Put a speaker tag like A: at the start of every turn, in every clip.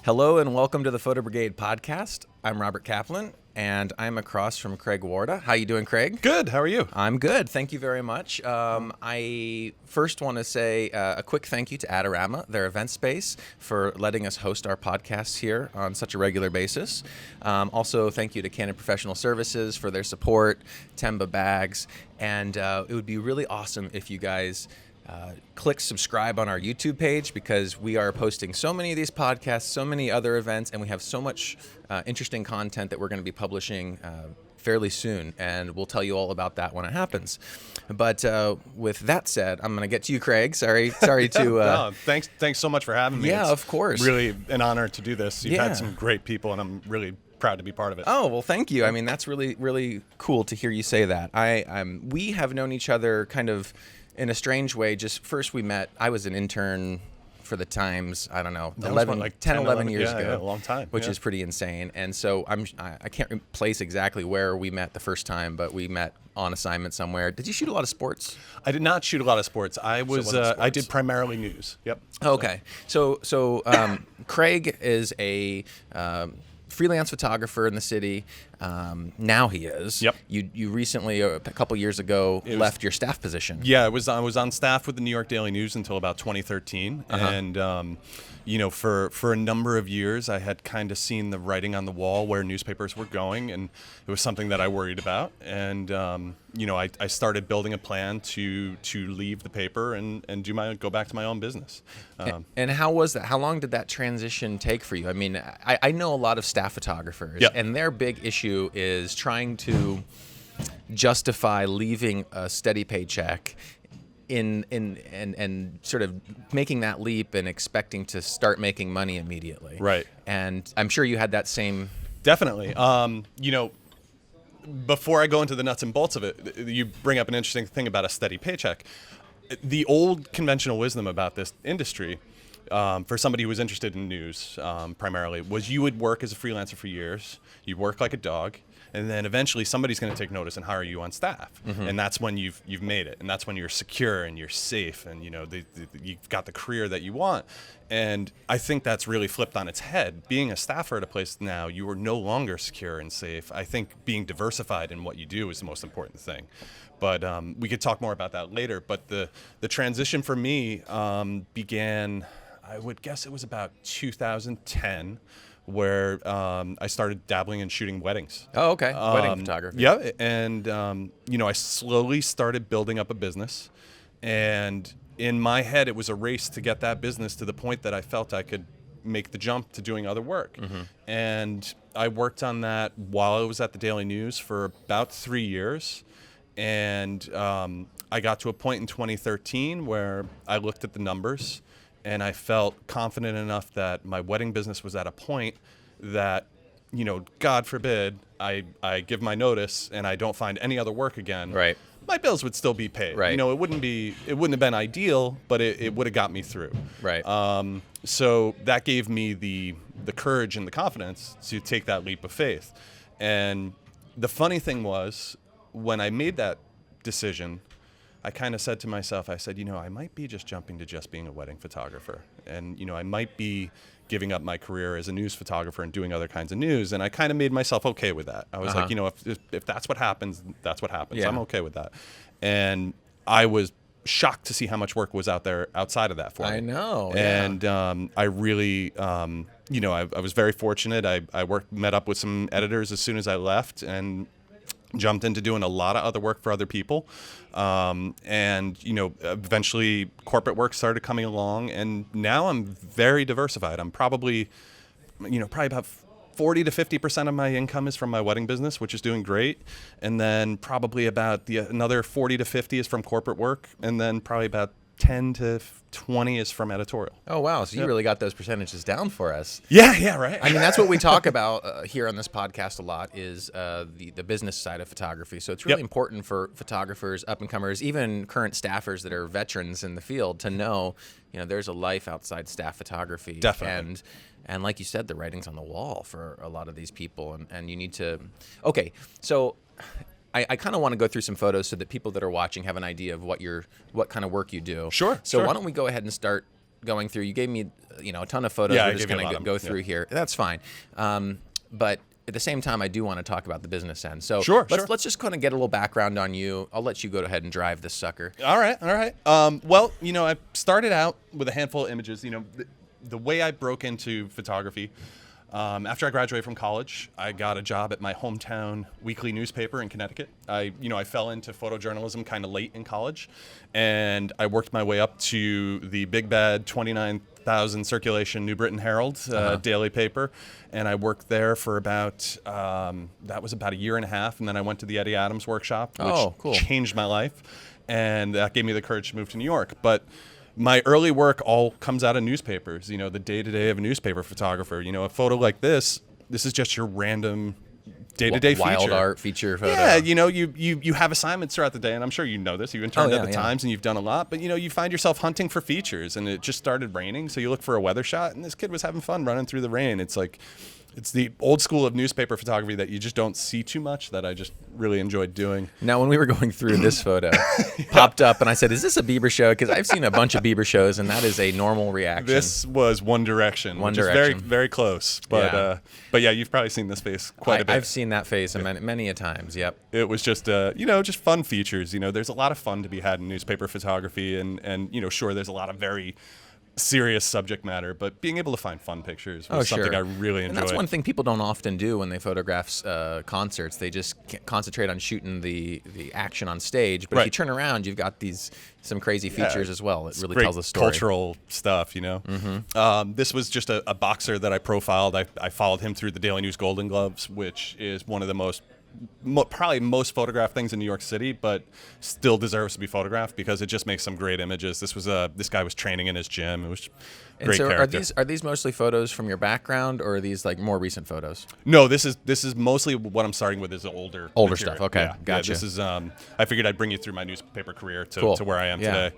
A: Hello and welcome to the Photo Brigade podcast. I'm Robert Kaplan, and I'm across from Craig Warda. How you doing, Craig?
B: Good. How are you?
A: I'm good. Thank you very much. I first want to say a quick thank you to Adorama, their event space, for letting us host our podcasts here on such a regular basis. Also, thank you to Canon Professional Services for their support, Temba Bags, and it would be really awesome if you guys click subscribe on our YouTube page, because we are posting so many of these podcasts, so many other events, and we have so much interesting content that we're going to be publishing fairly soon, and we'll tell you all about that when it happens. But with that said, I'm going to get to you, Craig. Sorry to...
B: No, thanks so much for having me.
A: Yeah,
B: It's
A: of course.
B: Really an honor to do this. You've
A: Yeah.
B: had some great people, and I'm really proud to be part of it.
A: Oh, well, thank you. I mean, that's really cool to hear you say that. We have known each other kind of in a strange way. Just first we met, I was an intern for the Times, I don't know, 10, 11 years ago.
B: Yeah, a long time.
A: Which is pretty insane. And so I can't place exactly where we met the first time, but we met on assignment somewhere. Did you shoot a lot of sports?
B: I did not shoot a lot of sports. I
A: sports.
B: did primarily news. Yep.
A: Okay. So Craig is a freelance photographer in the city. Now he is.
B: Yep.
A: You recently, a couple years ago, left your staff position.
B: Yeah, I was on staff with the New York Daily News until about 2013, and for a number of years, I had kind of seen the writing on the wall where newspapers were going, and it was something that I worried about. And I started building a plan to leave the paper and go back to my own business.
A: And how was that? How long did that transition take for you? I mean, I know a lot of staff photographers,
B: Yep.
A: and their big issue is trying to justify leaving a steady paycheck and sort of making that leap and expecting to start making money immediately.
B: Right.
A: And I'm sure you had that same...
B: Definitely. Before I go into the nuts and bolts of it, you bring up an interesting thing about a steady paycheck. The old conventional wisdom about this industry, for somebody who was interested in news primarily, was you would work as a freelancer for years, you'd work like a dog, and then eventually somebody's going to take notice and hire you on staff. Mm-hmm. And that's when you've made it, and that's when you're secure and you're safe, and you've got the career that you want. And I think that's really flipped on its head. Being a staffer at a place now, you are no longer secure and safe. I think being diversified in what you do is the most important thing. But we could talk more about that later. But the transition for me began, I would guess it was about 2010, where I started dabbling in shooting weddings.
A: Oh, okay. Wedding photography.
B: Yeah, and I slowly started building up a business, and in my head, it was a race to get that business to the point that I felt I could make the jump to doing other work. Mm-hmm. And I worked on that while I was at the Daily News for about 3 years, and I got to a point in 2013 where I looked at the numbers, and I felt confident enough that my wedding business was at a point that, God forbid, I give my notice and I don't find any other work again.
A: Right.
B: My bills would still be paid.
A: Right.
B: It wouldn't have been ideal, but it would have got me through.
A: Right.
B: So that gave me the courage and the confidence to take that leap of faith. And the funny thing was, when I made that decision, I kind of said to myself, I said, I might be just jumping to just being a wedding photographer. And, I might be giving up my career as a news photographer and doing other kinds of news. And I kind of made myself okay with that. I was like, if that's what happens, that's what happens.
A: Yeah.
B: I'm okay with that. And I was shocked to see how much work was out there outside of that for me.
A: I know.
B: And I really, I was very fortunate. I met up with some editors as soon as I left, and jumped into doing a lot of other work for other people. Eventually corporate work started coming along, and now I'm very diversified. I'm probably about 40 to 50% of my income is from my wedding business, which is doing great. And then probably about another 40 to 50 is from corporate work. And then probably about 10 to 20 is from editorial.
A: Oh, wow. So you really got those percentages down for us.
B: Yeah, right.
A: I mean, that's what we talk about here on this podcast a lot, is the business side of photography. So it's really important for photographers, up-and-comers, even current staffers that are veterans in the field to know, there's a life outside staff photography.
B: Definitely.
A: And like you said, the writing's on the wall for a lot of these people. And you need to... Okay, so... I kind of want to go through some photos so that people that are watching have an idea of what kind of work you do.
B: Sure.
A: So why don't we go ahead and start going through. You gave me, a ton of photos.
B: Yeah,
A: We're
B: I
A: just
B: gave you a
A: going
B: lot
A: to
B: of
A: go
B: them.
A: through here. That's fine. But at the same time, I do want to talk about the business end. So
B: Sure.
A: let's just kind of get a little background on you. I'll let you go ahead and drive this sucker.
B: All right. Well, I started out with a handful of images. The way I broke into photography, after I graduated from college, I got a job at my hometown weekly newspaper in Connecticut. I fell into photojournalism kind of late in college, and I worked my way up to the big bad 29,000 circulation New Britain Herald daily paper, and I worked there for about that was about a year and a half, and then I went to the Eddie Adams workshop, which changed my life, and that gave me the courage to move to New York. But my early work all comes out of newspapers, the day-to-day of a newspaper photographer. A photo like this is just your random day-to-day
A: Wild
B: feature.
A: art feature photo.
B: Yeah, you have assignments throughout the day, and I'm sure you know this. You interned at the
A: yeah.
B: Times, and you've done a lot, but you find yourself hunting for features, and it just started raining, so you look for a weather shot, and this kid was having fun running through the rain. It's like, it's the old school of newspaper photography that you just don't see too much, that I just really enjoyed doing.
A: Now, when we were going through this photo, popped up, and I said, "Is this a Bieber show?" Because I've seen a bunch of Bieber shows, and that is a normal reaction.
B: This was One Direction, which is very, very close. But yeah, you've probably seen this face quite a bit.
A: I've seen that face many a times. Yep.
B: It was just just fun features. There's a lot of fun to be had in newspaper photography, and sure, there's a lot of very serious subject matter, but being able to find fun pictures was something I really enjoyed.
A: And that's one thing people don't often do when they photograph concerts. They just concentrate on shooting the action on stage. But if you turn around, you've got some crazy features as well. It really tells a story.
B: Cultural stuff, This was just a boxer that I profiled. I followed him through the Daily News Golden Gloves, which is one of the probably most photographed things in New York City, but still deserves to be photographed because it just makes some great images. This guy was training in his gym. It was great character.
A: Are these mostly photos from your background, or are these like more recent photos?
B: No, this is mostly what I'm starting with is older material.
A: Stuff. Okay, gotcha.
B: This is I figured I'd bring you through my newspaper career to where I am today.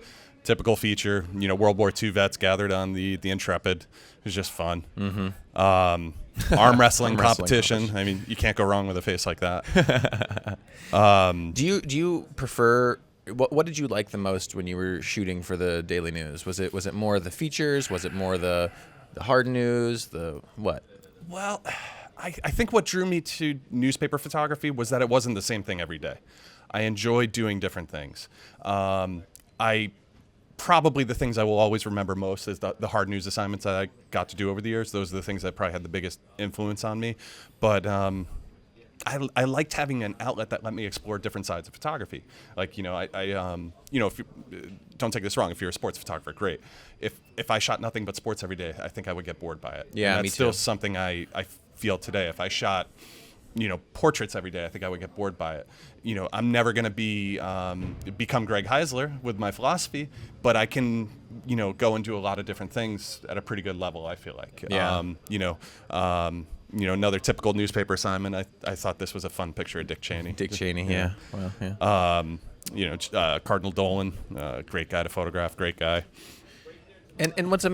B: Typical feature, World War II vets gathered on the Intrepid. It was just fun. Mm-hmm. Arm wrestling competition. I mean, you can't go wrong with a face like that.
A: Do you prefer? What did you like the most when you were shooting for the Daily News? Was it more the features? Was it more the hard news? The what?
B: Well, I think what drew me to newspaper photography was that it wasn't the same thing every day. I enjoyed doing different things. Probably the things I will always remember most is the hard news assignments that I got to do over the years. Those are the things that probably had the biggest influence on me. But I liked having an outlet that let me explore different sides of photography. Like, if you, don't take this wrong, if you're a sports photographer, great. If I shot nothing but sports every day, I think I would get bored by it.
A: Yeah,
B: and
A: me
B: that's still
A: too.
B: something I feel today. If I shot portraits every day, I think I would get bored by it. I'm never going to become Greg Heisler with my philosophy, but I can, go and do a lot of different things at a pretty good level, I feel like.
A: Yeah.
B: Another typical newspaper assignment. I thought this was a fun picture of Dick Cheney.
A: Dick Cheney, yeah. Well, yeah.
B: Cardinal Dolan, great guy to photograph, great guy.
A: And what's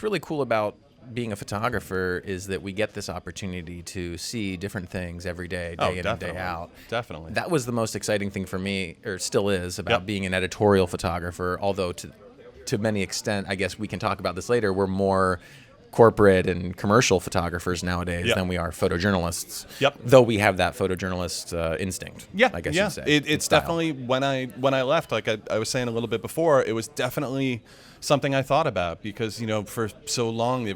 A: really cool about being a photographer is that we get this opportunity to see different things every day, day in and day out.
B: Definitely.
A: That was the most exciting thing for me, or still is, about being an editorial photographer, although to many extent, I guess we can talk about this later, we're more corporate and commercial photographers nowadays than we are photojournalists.
B: Yep.
A: Though we have that photojournalist instinct.
B: Yeah,
A: I guess you'd say.
B: It's definitely when I left, like I was saying a little bit before, it was definitely something I thought about because for so long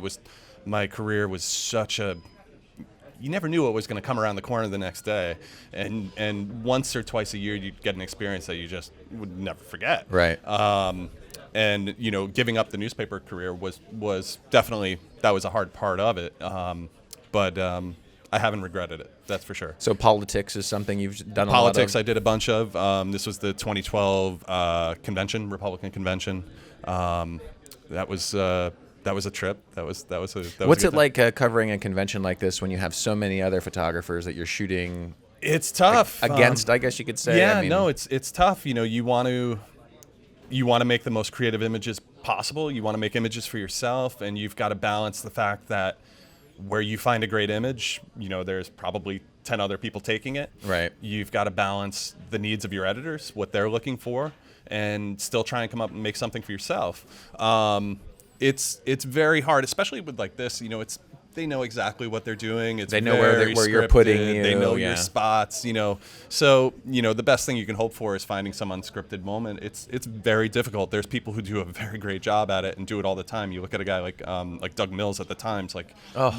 B: my career was such a. You never knew what was going to come around the corner the next day, and once or twice a year you'd get an experience that you just would never forget.
A: Right.
B: And giving up the newspaper career was definitely, that was a hard part of it. But I haven't regretted it. That's for sure.
A: So politics is something you've done a lot of?
B: Politics I did a bunch of. This was the 2012 convention, Republican convention. That was a trip.
A: What's it like covering a convention like this when you have so many other photographers that you're shooting?
B: It's tough.
A: Against, I guess you could say.
B: Yeah, no, it's tough. You want to make the most creative images possible. You want to make images for yourself, and you've got to balance the fact that where you find a great image, there's probably 10 other people taking it.
A: Right.
B: You've got to balance the needs of your editors, what they're looking for, and still try and come up and make something for yourself. it's very hard, especially with like this. They know exactly what they're doing. It's
A: They know where you're putting you.
B: They know
A: yeah.
B: your spots. So the best thing you can hope for is finding some unscripted moment. It's very difficult. There's people who do a very great job at it and do it all the time. You look at a guy like Doug Mills at the Times,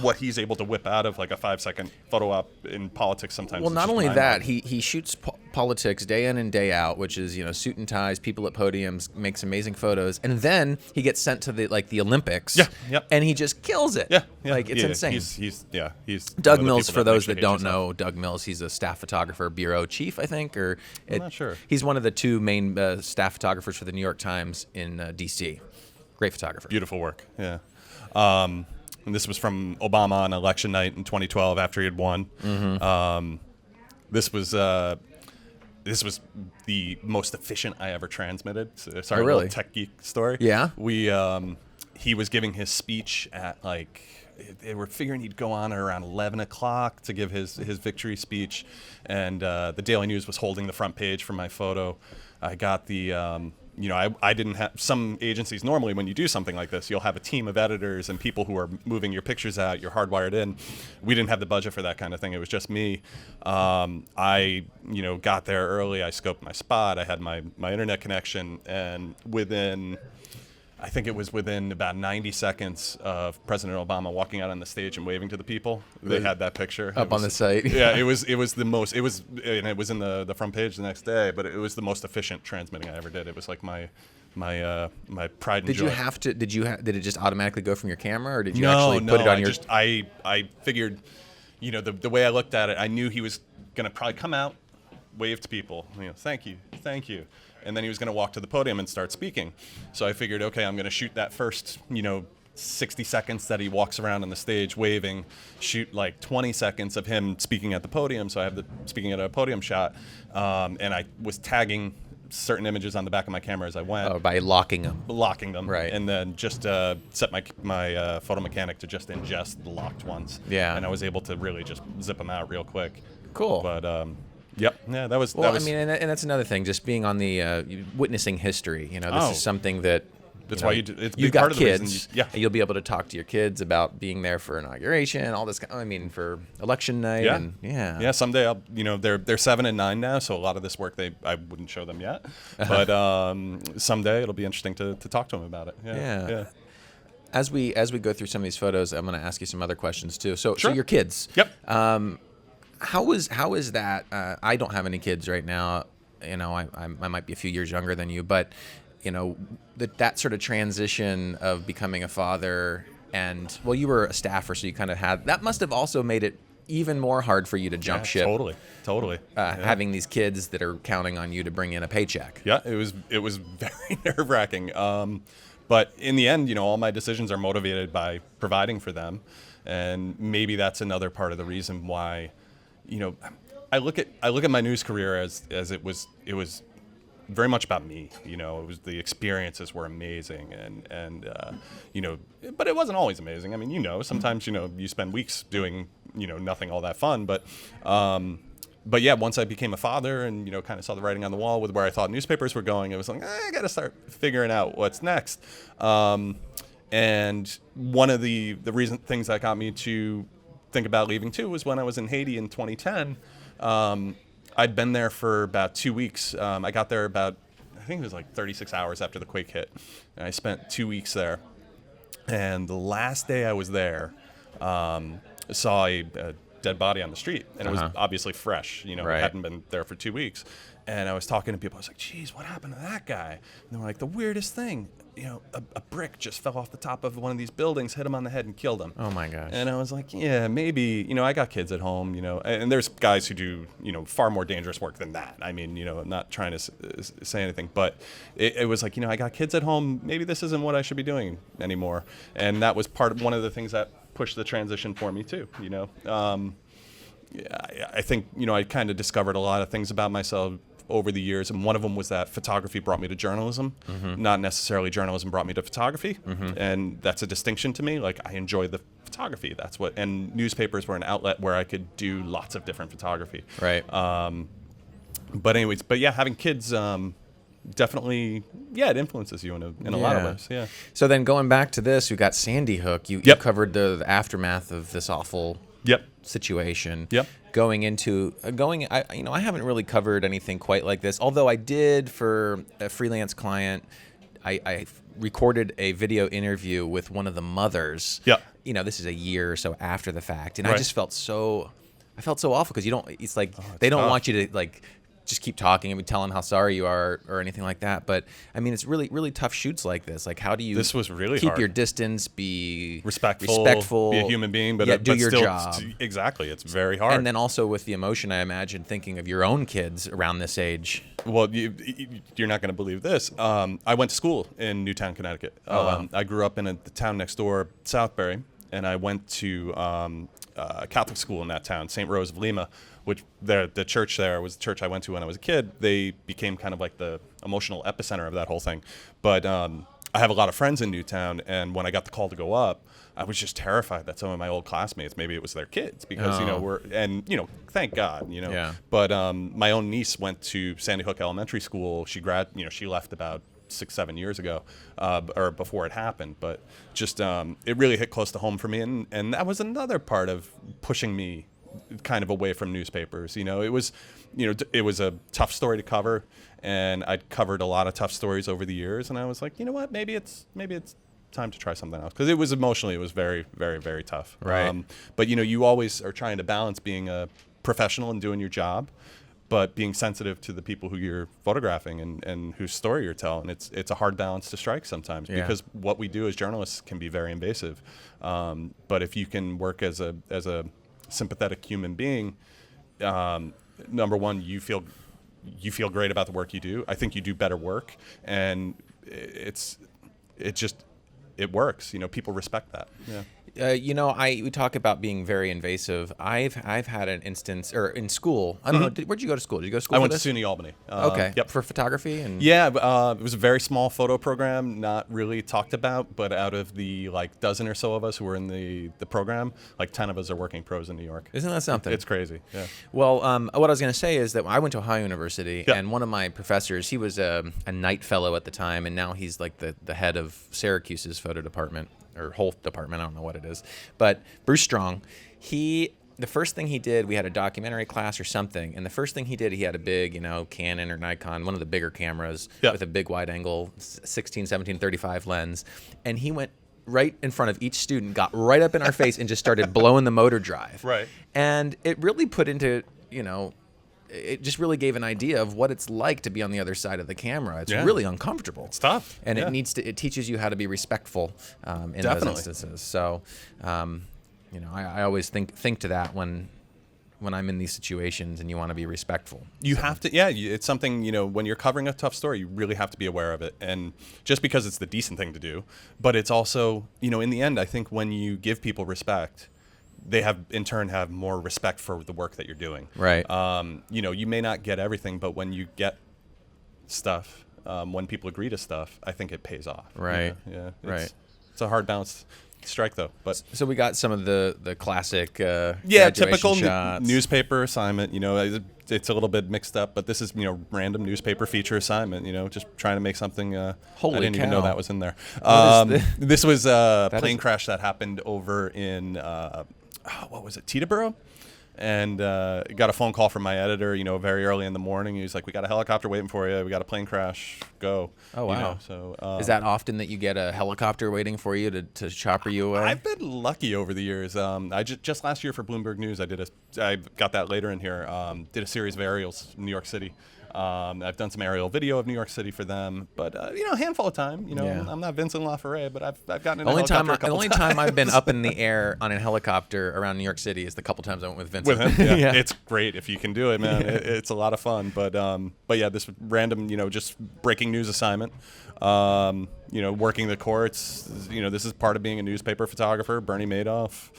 B: what he's able to whip out of like a 5-second photo op in politics sometimes.
A: Well, not only that, he shoots politics day in and day out, which is suit and ties, people at podiums, makes amazing photos, and then he gets sent to the Olympics.
B: Yeah, yep.
A: And he just kills it.
B: Yeah,
A: it's insane.
B: He's
A: Doug Mills. For those that don't know, Doug Mills, he's a staff photographer, bureau chief, I think,
B: I'm not sure.
A: He's one of the two main staff photographers for the New York Times in D.C. Great photographer.
B: Beautiful work. Yeah. And this was from Obama on election night in 2012 after he had won.
A: Mm-hmm.
B: This was the most efficient I ever transmitted. Sorry,
A: Oh, really?
B: A little tech geek story.
A: Yeah.
B: He was giving his speech at they were figuring he'd go on at around 11 o'clock to give his victory speech, and the Daily News was holding the front page for my photo. I got the I didn't have, some agencies normally when you do something like this, you'll have a team of editors and people who are moving your pictures out, you're hardwired in. We didn't have the budget for that kind of thing. It was just me. I got there early. I scoped my spot. I had my internet connection, and I think it was within about 90 seconds of President Obama walking out on the stage and waving to the people. They had that picture
A: up on the site.
B: Yeah, it was the most. And it was in the front page the next day. But it was the most efficient transmitting I ever did. It was like my pride and joy.
A: Did it just automatically go from your camera, or did you actually put it on your?
B: I figured, the way I looked at it, I knew he was gonna probably come out, wave to people, thank you. And then he was going to walk to the podium and start speaking. So I figured, okay, I'm going to shoot that first, 60 seconds that he walks around on the stage waving, shoot like 20 seconds of him speaking at the podium. So I have the speaking at a podium shot. And I was tagging certain images on the back of my camera as I went.
A: Oh, by locking them.
B: Right. And then just set my photo mechanic to just ingest the locked ones.
A: Yeah.
B: And I was able to really just zip them out real quick.
A: Cool.
B: But, yep. Yeah, that was.
A: Well, I mean, and that's another thing. Just being on the witnessing history. This is something that.
B: That's why you do. It's a
A: you've
B: big
A: got
B: part of the
A: kids.
B: reason. Yeah.
A: And you'll be able to talk to your kids about being there for inauguration, all this. For election night.
B: Yeah.
A: And
B: Yeah. Someday I'll. They're 7 and 9 now, so a lot of this work I wouldn't show them yet, but someday it'll be interesting to talk to them about it. Yeah.
A: As we go through some of these photos, I'm going to ask you some other questions too. So
B: Sure.
A: your kids.
B: Yep.
A: How is that? I don't have any kids right now. I might be a few years younger than you, but that sort of transition of becoming a father, and you were a staffer, so you kind of had that. Must have also made it even more hard for you to jump ship.
B: Totally.
A: Having these kids that are counting on you to bring in a paycheck.
B: Yeah, it was very nerve-wracking. But in the end, all my decisions are motivated by providing for them, and maybe that's another part of the reason why. I look at my news career as it was very much about me. It was the experiences were amazing, and but it wasn't always amazing. I mean, sometimes you spend weeks doing nothing all that fun, but yeah, once I became a father and kind of saw the writing on the wall with where I thought newspapers were going, it was like I got to start figuring out what's next. And one of the things that got me to think about leaving too was when I was in Haiti in 2010. I'd been there for about 2 weeks. I got there about, I think it was like 36 hours after the quake hit. And I spent 2 weeks there. And the last day I was there, saw a dead body on the street. And it was obviously fresh. It hadn't been there for 2 weeks. And I was talking to people. I was like, geez, what happened to that guy? And they were like, the weirdest thing. A brick just fell off the top of one of these buildings, hit him on the head and killed him.
A: Oh my gosh.
B: And I was like, yeah, maybe, I got kids at home, and there's guys who do, far more dangerous work than that. I mean, I'm not trying to say anything, but it was like, I got kids at home. Maybe this isn't what I should be doing anymore. And that was one of the things that pushed the transition for me too, I think, I kind of discovered a lot of things about myself over the years, and one of them was that photography brought me to journalism, not necessarily journalism brought me to photography, and that's a distinction to me. Like, I enjoy the photography, and newspapers were an outlet where I could do lots of different photography.
A: Right.
B: But yeah, having kids, definitely, yeah, it influences you in a lot of ways. Yeah.
A: So then going back to this, we got Sandy Hook. You covered the aftermath of this awful situation.
B: Yep.
A: Going into I haven't really covered anything quite like this. Although I did for a freelance client, I recorded a video interview with one of the mothers.
B: Yeah.
A: This is a year or so after the fact, and I just felt so awful because it's like they don't want you to like just keep talking and tell them how sorry you are or anything like that. But I mean, it's really, really tough shoots like this. Like, how do you
B: this was really
A: keep
B: hard.
A: Your distance, be
B: respectful, be a human being, but
A: do your
B: still,
A: job.
B: Exactly. It's very hard.
A: And then also with the emotion, I imagine, thinking of your own kids around this age.
B: Well, you're not going to believe this. I went to school in Newtown, Connecticut. I grew up in the town next door, Southbury, and I went to Catholic school in that town, St. Rose of Lima, which the church there was the church I went to when I was a kid. They became kind of like the emotional epicenter of that whole thing. But I have a lot of friends in Newtown, and when I got the call to go up, I was just terrified that some of my old classmates, maybe it was their kids, because thank God,
A: Yeah.
B: But my own niece went to Sandy Hook Elementary School. She left about 6-7 years ago, or before it happened. But just it really hit close to home for me, and that was another part of pushing me kind of away from newspapers. It was a tough story to cover, and I'd covered a lot of tough stories over the years, and I was like, you know what, maybe it's time to try something else, because it was very, very, very tough.
A: Right.
B: But you always are trying to balance being a professional and doing your job, but being sensitive to the people who you're photographing and whose story you're telling. It's a hard balance to strike sometimes, because what we do as journalists can be very invasive. But if you can work as a sympathetic human being, number one, you feel great about the work you do. I think you do better work, and it works. People respect that. Yeah.
A: We talk about being very invasive. I've had an instance, or in school. I don't know. Where'd you go to school? Did you go to school?
B: I went to SUNY Albany.
A: Okay.
B: Yep.
A: For photography and.
B: Yeah, it was a very small photo program, not really talked about. But out of the dozen or so of us who were in the program, 10 of us are working pros in New York.
A: Isn't that something?
B: It's crazy. Yeah.
A: Well, what I was going to say is that I went to Ohio University, and one of my professors, he was a Knight fellow at the time, and now he's like the head of Syracuse's photo department. Or whole department, I don't know what it is. But Bruce Strong, the first thing he did, we had a documentary class or something, and the first thing he did, he had a big, Canon or Nikon, one of the bigger cameras with a big wide angle, 16, 17, 35 lens, and he went right in front of each student, got right up in our face and just started blowing the motor drive.
B: Right.
A: And it really put into, it just really gave an idea of what it's like to be on the other side of the camera. It's really uncomfortable.
B: It's tough.
A: And it teaches you how to be respectful in those instances. So, I always think to that when I'm in these situations and you want to be respectful.
B: You have to, it's something, when you're covering a tough story, you really have to be aware of it. And just because it's the decent thing to do, but it's also, in the end, I think when you give people respect, they have more respect for the work that you're doing.
A: Right.
B: You may not get everything, but when you get stuff, when people agree to stuff, I think it pays off.
A: Right.
B: Yeah.
A: Right.
B: It's a hard balance strike, though. But
A: so we got some of the classic
B: typical
A: shots.
B: Newspaper assignment. It's a little bit mixed up, but this is random newspaper feature assignment. Just trying to make something.
A: Holy
B: I didn't even
A: cow.
B: know that was in there. This was a plane crash that happened over in what was it, Teterboro? And got a phone call from my editor, very early in the morning. He was like, "We got a helicopter waiting for you. We got a plane crash. Go."
A: Oh, wow.
B: So
A: is that often that you get a helicopter waiting for you to chopper you away?
B: I've been lucky over the years. I just last year for Bloomberg News, I got that later in here. Did a series of aerials in New York City. I've done some aerial video of New York City for them, but a handful of time. I'm not Vincent LaFerre, but I've gotten in a helicopter a couple
A: The only
B: times.
A: time I've been up in the air on a helicopter around New York City is the couple times I went with Vincent.
B: With him, yeah. It's great if you can do it, man. It's a lot of fun. But yeah, this random, just breaking news assignment. Working the courts. This is part of being a newspaper photographer. Bernie Madoff.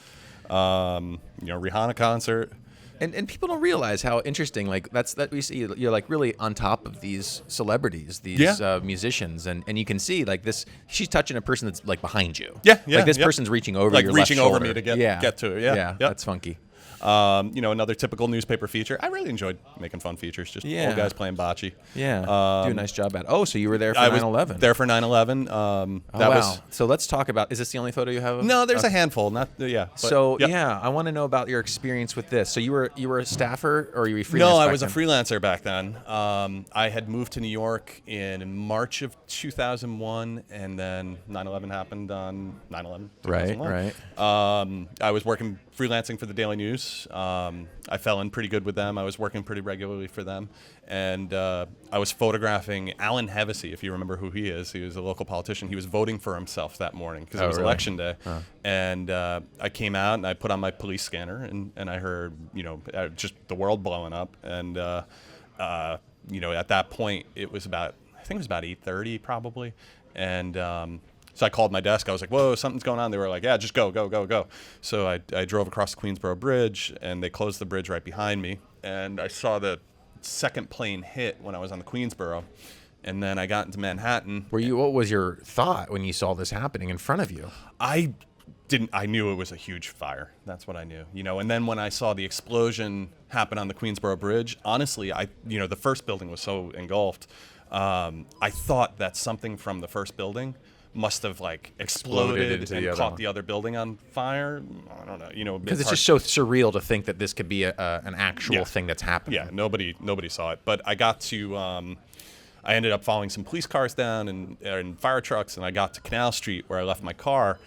B: Rihanna concert.
A: And people don't realize how interesting, that we see, you're really on top of these celebrities, these musicians, and you can see this, she's touching a person that's behind you.
B: Yeah.
A: This person's reaching over your
B: reaching
A: left
B: over
A: shoulder.
B: me to get to it. Yeah.
A: That's funky.
B: Another typical newspaper feature. I really enjoyed making fun features, just
A: Yeah.
B: old guys playing bocce.
A: Yeah, do a nice job at it. Oh, so you were there for
B: I
A: 9/11.
B: was there for 9/11.
A: Oh,
B: that
A: wow.
B: was
A: So let's talk about, is this the only photo you have of?
B: no. There's a handful. Not yeah. But,
A: So
B: yep.
A: yeah, I want to know about your experience with this. So you were a staffer, or you were a freelancer?
B: No, I
A: back
B: was a
A: then?
B: freelancer back then. I had moved to New York in March of 2001, and then 9/11 happened on 9/11.
A: Right,
B: 2001. I was working freelancing for the Daily News. I fell in pretty good with them. I was working pretty regularly for them, and I was photographing Alan Hevesy, if you remember who he is. He was a local politician. He was voting for himself that morning because it was
A: really?
B: election day. And I came out and I put on my police scanner, and I heard just the world blowing up. And at that point it was about, I think it was about 8:30 probably, and so I called my desk. I was like, whoa, something's going on. They were like, yeah, just go, go, go, go. So I drove across the Queensboro Bridge, and they closed the bridge right behind me. And I saw the second plane hit when I was on the Queensboro. And then I got into Manhattan.
A: What was your thought when you saw this happening in front of you?
B: I knew it was a huge fire. That's what I knew. And then when I saw the explosion happen on the Queensboro Bridge, honestly, the first building was so engulfed. I thought that something from the first building must have exploded and caught the other building on fire. I don't know,
A: Because it's just so surreal to think that this could be an actual thing that's happening.
B: Yeah, nobody saw it. But I got to, I ended up following some police cars down and fire trucks, and I got to Canal Street where I left my car.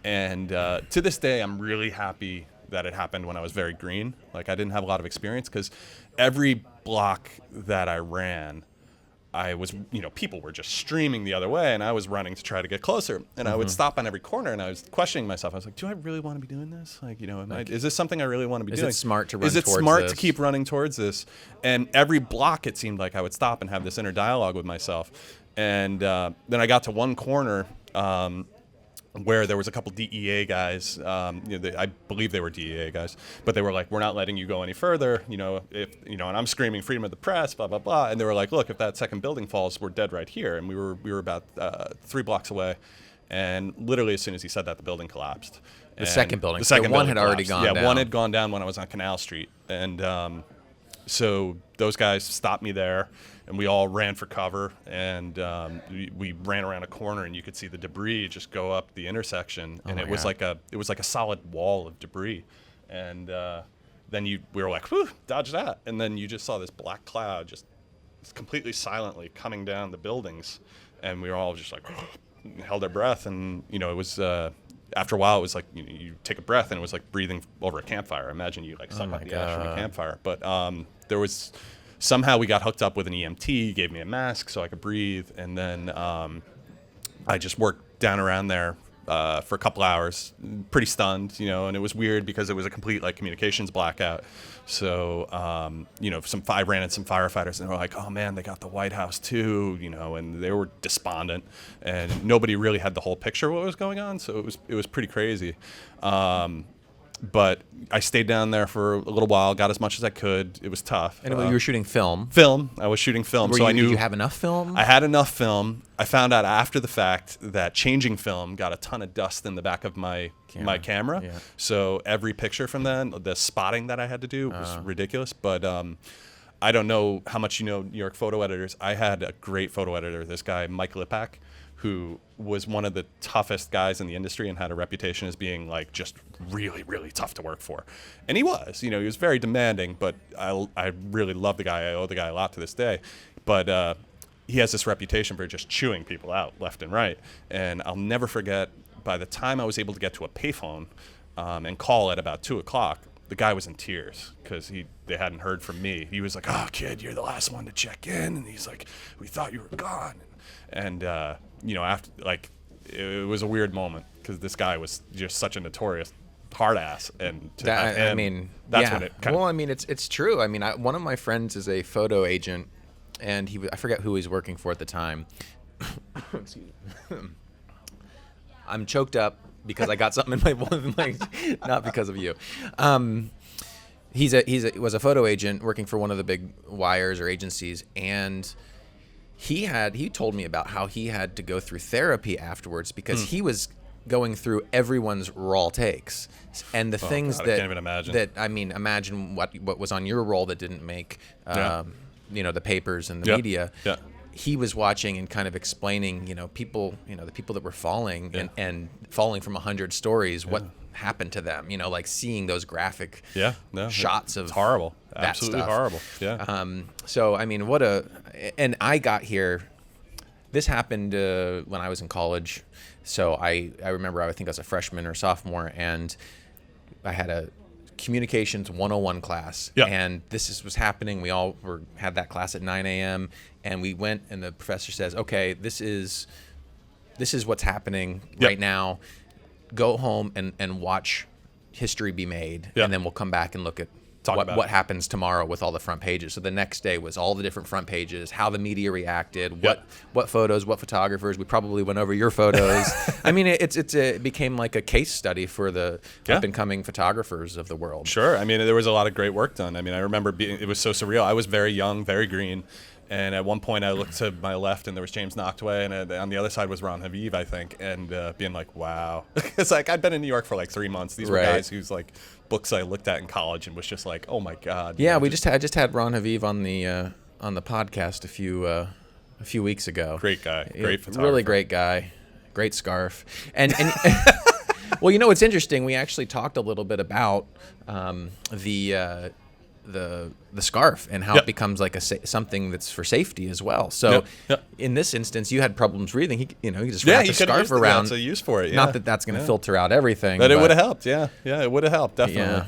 B: And to this day, I'm really happy that it happened when I was very green. I didn't have a lot of experience, because every block that I ran, I was, people were just streaming the other way, and I was running to try to get closer. And I would stop on every corner, and I was questioning myself. I was like, do I really want to be doing this? Is this something I really want to be doing?
A: Is it smart to run
B: towards this? Is it
A: towards
B: smart
A: this?
B: to keep running towards this? And every block, it seemed like I would stop and have this inner dialogue with myself. And then I got to one corner where there was a couple DEA guys. I believe they were DEA guys, but they were like, "We're not letting you go any further." And I'm screaming freedom of the press, blah blah blah. And they were like, "Look, if that second building falls, we're dead right here." And we were about 3 blocks away, and literally as soon as he said that, the building collapsed.
A: The second building.
B: The second
A: one
B: building
A: had already
B: collapsed.
A: gone down.
B: Yeah, one had gone down when I was on Canal Street, and so those guys stopped me there, and we all ran for cover, and we ran around a corner, and you could see the debris just go up the intersection, and it was like a solid wall of debris, and then we were like, whew, dodge that, and then you just saw this black cloud just completely silently coming down the buildings, and we were all just like held our breath, and it was. After a while, it was like you take a breath, and it was like breathing over a campfire. Imagine you suck up the ash from a campfire. But there was somehow we got hooked up with an EMT, gave me a mask so I could breathe, and then I just worked down around there for a couple hours, pretty stunned, and it was weird because it was a complete communications blackout. So I ran into some firefighters, and they were like, "Oh man, they got the White House too," and they were despondent, and nobody really had the whole picture of what was going on. So it was pretty crazy. But I stayed down there for a little while, got as much as I could. It was tough.
A: And you were shooting film.
B: I was shooting film,
A: I
B: knew.
A: Did you have enough film?
B: I had enough film. I found out after the fact that changing film got a ton of dust in the back of my camera.
A: Yeah.
B: So every picture from then, the spotting that I had to do was ridiculous. But I don't know how much you know New York photo editors. I had a great photo editor, this guy, Mike Lipak, who was one of the toughest guys in the industry and had a reputation as being just really, really tough to work for. And he was, he was very demanding, but I really love the guy. I owe the guy a lot to this day. But he has this reputation for just chewing people out left and right. And I'll never forget, by the time I was able to get to a payphone and call at about 2 o'clock, the guy was in tears because they hadn't heard from me. He was like, "Oh, kid, you're the last one to check in." And he's like, "We thought you were gone." And after it was a weird moment because this guy was just such a notorious hard ass, and that's when it kind of.
A: Well, it's true. One of my friends is a photo agent, and I forget who he's working for at the time. Excuse me. I'm choked up because I got something in my not because of you. He was a photo agent working for one of the big wires or agencies, and he told me about how he had to go through therapy afterwards because he was going through everyone's raw takes and the things
B: God, I
A: that
B: can't even imagine.
A: that I mean, imagine what was on your roll that didn't make the papers and the
B: Yeah.
A: media.
B: Yeah.
A: He was watching and kind of explaining, people, the people that were falling and falling from 100 stories, what happened to them, like seeing those graphic shots of
B: it's horrible.
A: that
B: Absolutely
A: stuff.
B: horrible. Yeah.
A: So, I mean, and I got here, this happened when I was in college. So I remember, I think I was a freshman or sophomore, and I had a communications 101 class, and this was happening. We all had that class at 9 a.m. and we went, and the professor says, "Okay, this is what's happening right now. Go home and watch history be made, and then we'll come back and look at what happens tomorrow with all the front pages." So the next day was all the different front pages, how the media reacted, what photos, what photographers. We probably went over your photos. I mean, it became like a case study for the up and coming photographers of the world.
B: Sure. I mean, there was a lot of great work done. I mean, I remember it was so surreal. I was very young, very green. And at one point, I looked to my left, and there was James Noctway, and on the other side was Ron Haviv, I think, and being like, "Wow!" It's like I'd been in New York for like 3 months. These were guys whose like books I looked at in college, and was just like, "Oh my God!"
A: Yeah, I just had Ron Haviv on the podcast a few weeks ago.
B: Great guy, great photographer,
A: really great guy, great scarf, and well, it's interesting. We actually talked a little bit about the scarf and how it becomes like something that's for safety as well. So in this instance, you had problems breathing. He just wrapped a scarf around.
B: That's a use for it.
A: Not that that's going to filter out everything,
B: but it would have helped. Yeah, it would have helped definitely.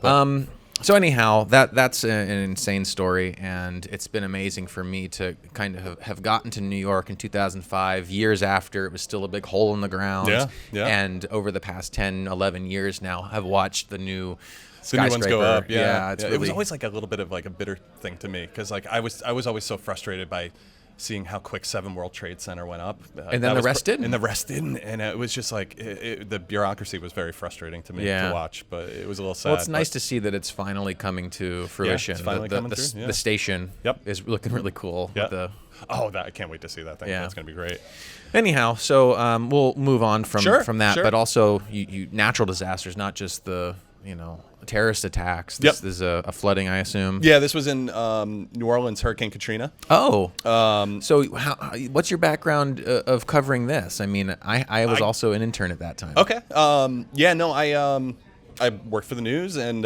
A: Yeah. So anyhow, that's an insane story, and it's been amazing for me to kind of have gotten to New York in 2005, years after it was still a big hole in the ground. And over the past 10, 11 years now, have watched the new skyscraper.
B: New ones go up.
A: Really,
B: it was always like a little bit of like a bitter thing to me, because like I was always so frustrated by seeing how quick 7 World Trade Center went up,
A: and then the rest didn't.
B: And the rest didn't, and it was just like the bureaucracy was very frustrating to me to watch. But it was a little sad.
A: Well, it's nice to see that it's finally coming to fruition.
B: It's finally coming through.
A: The station is looking really cool.
B: I can't wait to see that thing. That's going to be great.
A: Anyhow, so we'll move on from that,
B: Sure.
A: but also you natural disasters, not just the terrorist attacks. This is a flooding, I assume.
B: Yeah, this was in New Orleans, Hurricane Katrina.
A: Oh, so what's your background of covering this? I mean, I was also an intern at that time.
B: Okay. I worked for the news, and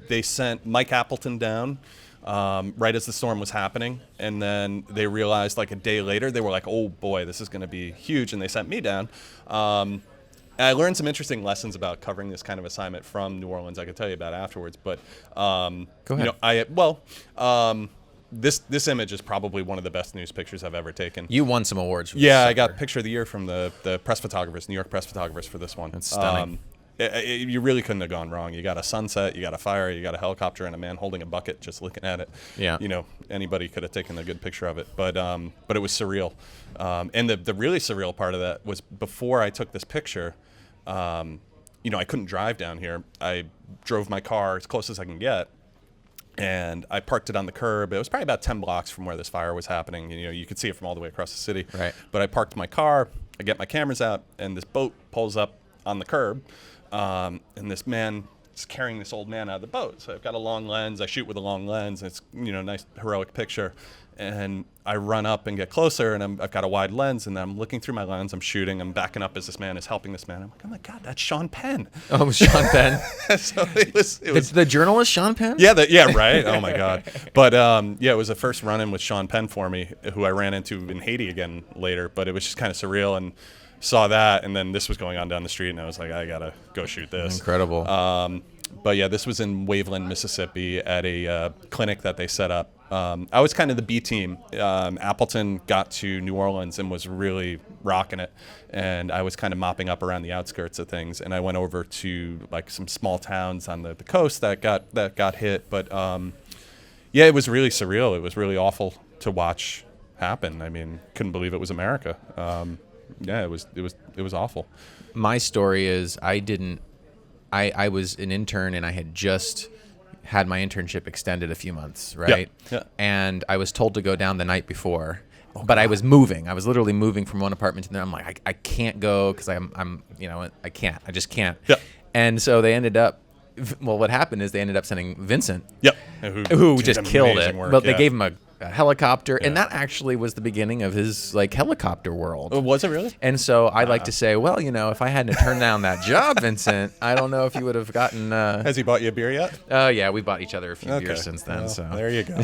B: they sent Mike Appleton down right as the storm was happening, and then they realized like a day later, they were like, "Oh boy, this is going to be huge," and they sent me down. And I learned some interesting lessons about covering this kind of assignment from New Orleans. I could tell you about afterwards, but
A: go ahead.
B: This image is probably one of the best news pictures I've ever taken.
A: You won some awards for
B: I got Picture of the Year from the press photographers, New York press photographers, for this one.
A: That's stunning.
B: You really couldn't have gone wrong. You got a sunset, you got a fire, you got a helicopter, and a man holding a bucket just looking at it.
A: Yeah.
B: Anybody could have taken a good picture of it, but it was surreal. And the really surreal part of that was before I took this picture, I couldn't drive down here. I drove my car as close as I can get, and I parked it on the curb. It was probably about 10 blocks from where this fire was happening. You could see it from all the way across the city.
A: Right.
B: But I parked my car, I get my cameras out, and this boat pulls up on the curb, and this man is carrying this old man out of the boat. So I've got a long lens. I shoot with a long lens. It's nice heroic picture. And I run up and get closer, and I've got a wide lens, and I'm looking through my lens. I'm shooting. I'm backing up as this man is helping this man. I'm like, "Oh my God, that's Sean Penn."
A: Oh, it was Sean Penn.
B: So it was
A: the journalist Sean Penn.
B: Yeah, right. Oh my God. But it was the first run-in with Sean Penn for me, who I ran into in Haiti again later. But it was just kind of surreal, and saw that, and then this was going on down the street, and I was like, I gotta go shoot this.
A: Incredible.
B: But yeah, this was in Waveland, Mississippi, at a clinic that they set up. I was kind of the B team. Appleton got to New Orleans and was really rocking it, and I was kind of mopping up around the outskirts of things. And I went over to like some small towns on the coast that got hit. But it was really surreal. It was really awful to watch happen. I mean, couldn't believe it was America. It was awful.
A: My story is I was an intern, and I had just had my internship extended a few months, right?
B: Yeah.
A: And I was told to go down the night before, but I was moving. I was literally moving from one apartment to the other. I'm like, I can't go because I'm I can't. I just can't.
B: Yep.
A: And so they ended up. Well, what happened is they ended up sending Vincent,
B: Yep.
A: who just killed it.
B: Work,
A: But
B: yeah.
A: they gave him a helicopter, and that actually was the beginning of his like helicopter world.
B: Oh, was it really?
A: And so I like to say, well, if I hadn't turned down that job, Vincent, I don't know if you would have gotten.
B: Has he bought you a beer yet?
A: Yeah, we bought each other a few beers since then.
B: Well,
A: so
B: there you go.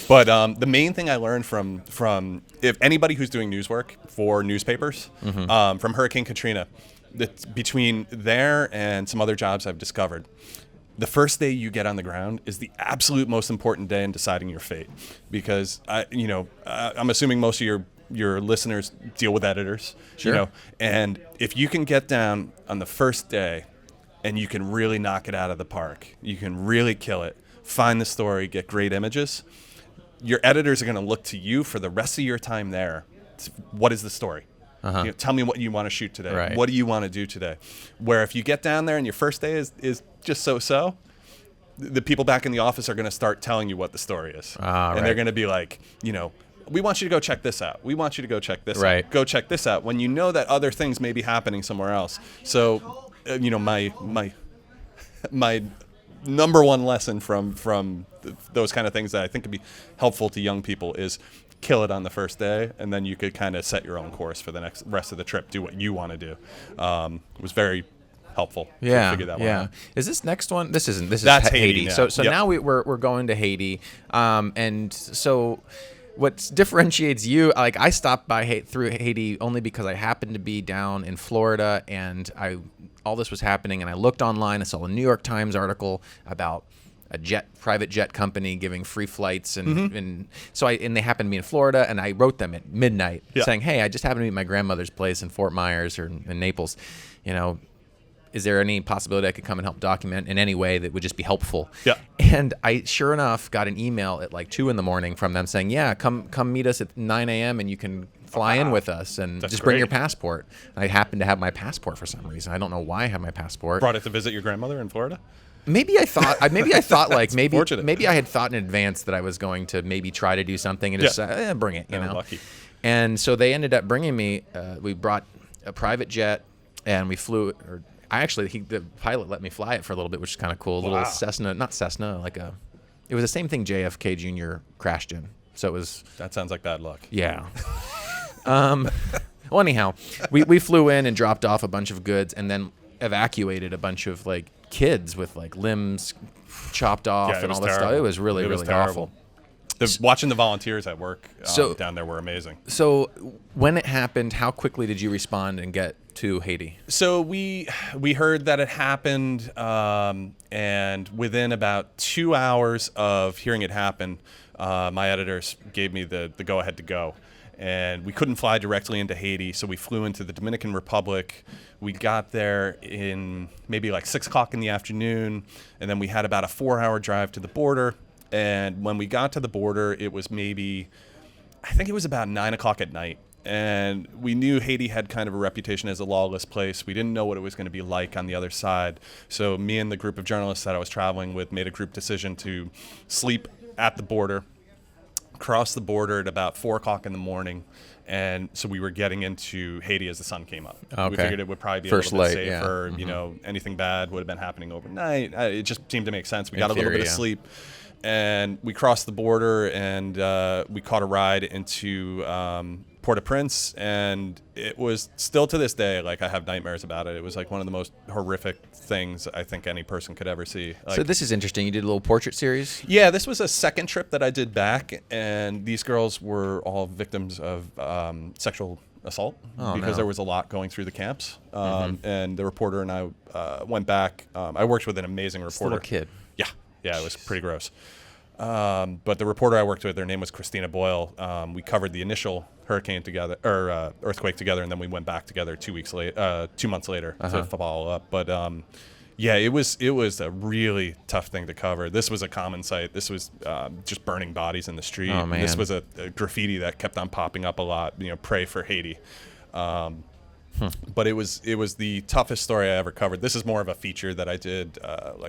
B: But the main thing I learned from if anybody who's doing news work for newspapers, from Hurricane Katrina, that between there and some other jobs I've discovered, the first day you get on the ground is the absolute most important day in deciding your fate, because I'm assuming most of your listeners deal with editors,
A: Sure.
B: And if you can get down on the first day and you can really knock it out of the park, you can really kill it, find the story, get great images, your editors are going to look to you for the rest of your time there. What is the story? Tell me what you want to shoot today.
A: Right.
B: What do you want to do today? Where if you get down there and your first day is just so, the people back in the office are going to start telling you what the story is. And they're going to be like, we want you to go check this out. We want you to go check this out. Go check this out. When you know that other things may be happening somewhere else. So, my number one lesson from those kind of things that I think could be helpful to young people is kill it on the first day, and then you could kind of set your own course for the rest of the trip. Do what you want to do. It was very helpful to figure that one out.
A: Is this next one? This isn't. This
B: That's
A: is Haiti.
B: Haiti now.
A: So
B: Yep.
A: now we're going to Haiti, and so what differentiates you? Like I stopped by through Haiti only because I happened to be down in Florida, and all this was happening, and I looked online. I saw a New York Times article about a private jet company giving free flights, and so they happened to be in Florida, and I wrote them at midnight saying, hey, I just happened to be at my grandmother's place in Fort Myers or in Naples, is there any possibility I could come and help document in any way that would just be helpful?
B: Yeah.
A: And I sure enough got an email at like 2 a.m. from them saying, yeah, come meet us at 9 a.m. and you can fly in with us and just bring your passport. And I happened to have my passport for some reason. I don't know why I have my passport.
B: Brought it to visit your grandmother in Florida?
A: Maybe I thought like
B: fortunate.
A: maybe I had thought in advance that I was going to maybe try to do something and just bring it, you know.
B: Lucky.
A: And so they ended up bringing me. We brought a private jet, and we flew. Or the pilot let me fly it for a little bit, which is kind of cool. A little Cessna, not Cessna, it was the same thing JFK Jr. crashed in. So it was.
B: That sounds like bad luck.
A: Yeah. Well, anyhow, we flew in and dropped off a bunch of goods, and then evacuated a bunch of kids with limbs chopped off and all that stuff. It was really awful.
B: Watching the volunteers at work down there were amazing.
A: So when it happened, how quickly did you respond and get to Haiti?
B: So we heard that it happened, and within about 2 hours of hearing it happen, my editors gave me the go-ahead to go. And we couldn't fly directly into Haiti, so we flew into the Dominican Republic. We got there in maybe 6 o'clock in the afternoon, and then we had about a 4-hour drive to the border. And when we got to the border, it was I think it was about 9 o'clock at night. And we knew Haiti had kind of a reputation as a lawless place. We didn't know what it was going to be like on the other side. So me and the group of journalists that I was traveling with made a group decision to sleep at the border, cross the border at about 4 o'clock in the morning. And so we were getting into Haiti as the sun came up.
A: Okay.
B: We figured it would probably be
A: First
B: a little bit
A: light,
B: safer.
A: yeah.
B: Anything bad would have been happening overnight. It just seemed to make sense. We got a little bit of sleep. And we crossed the border, and we caught a ride into Port-au-Prince, and it was still to this day, I have nightmares about it. It was one of the most horrific things I think any person could ever see.
A: So this is interesting. You did a little portrait series?
B: Yeah, this was a second trip that I did back, and these girls were all victims of sexual assault because there was a lot going through the camps. And the reporter and I went back. I worked with an amazing reporter.
A: Little kid.
B: Yeah, it was pretty gross. But the reporter I worked with, their name was Christina Boyle. We covered the initial hurricane together, or earthquake together, and then we went back together 2 months later to follow up. But it was a really tough thing to cover. This was a common sight. This was just burning bodies in the street.
A: Oh, man.
B: This was a graffiti that kept on popping up a lot. Pray for Haiti. But it was the toughest story I ever covered. This is more of a feature that I did.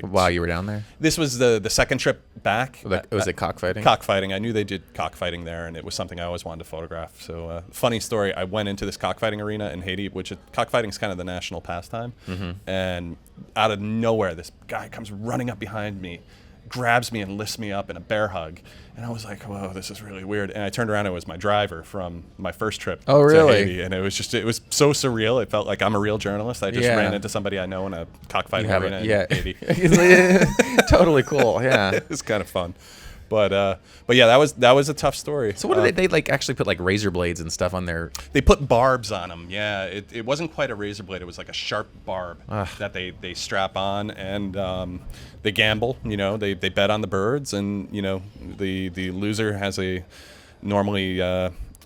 A: While you were down there?
B: This was the second trip back.
A: Was it cockfighting?
B: Cockfighting. I knew they did cockfighting there, and it was something I always wanted to photograph. So funny story, I went into this cockfighting arena in Haiti, which cockfighting is kind of the national pastime. And out of nowhere, this guy comes running up behind me, grabs me and lifts me up in a bear hug. And I was like, whoa, this is really weird. And I turned around, it was my driver from my first trip
A: to
B: Haiti. And it was so surreal. It felt like I'm a real journalist. I just ran into somebody I know in a cockfighting arena in Haiti.
A: Totally cool, yeah.
B: It was kind of fun. But yeah, that was a tough story.
A: So what did they like actually put like razor blades and stuff on their?
B: They put barbs on them. Yeah, it wasn't quite a razor blade. It was like a sharp barb that they strap on, and they gamble. You know, they bet on the birds, and you know the loser has a normally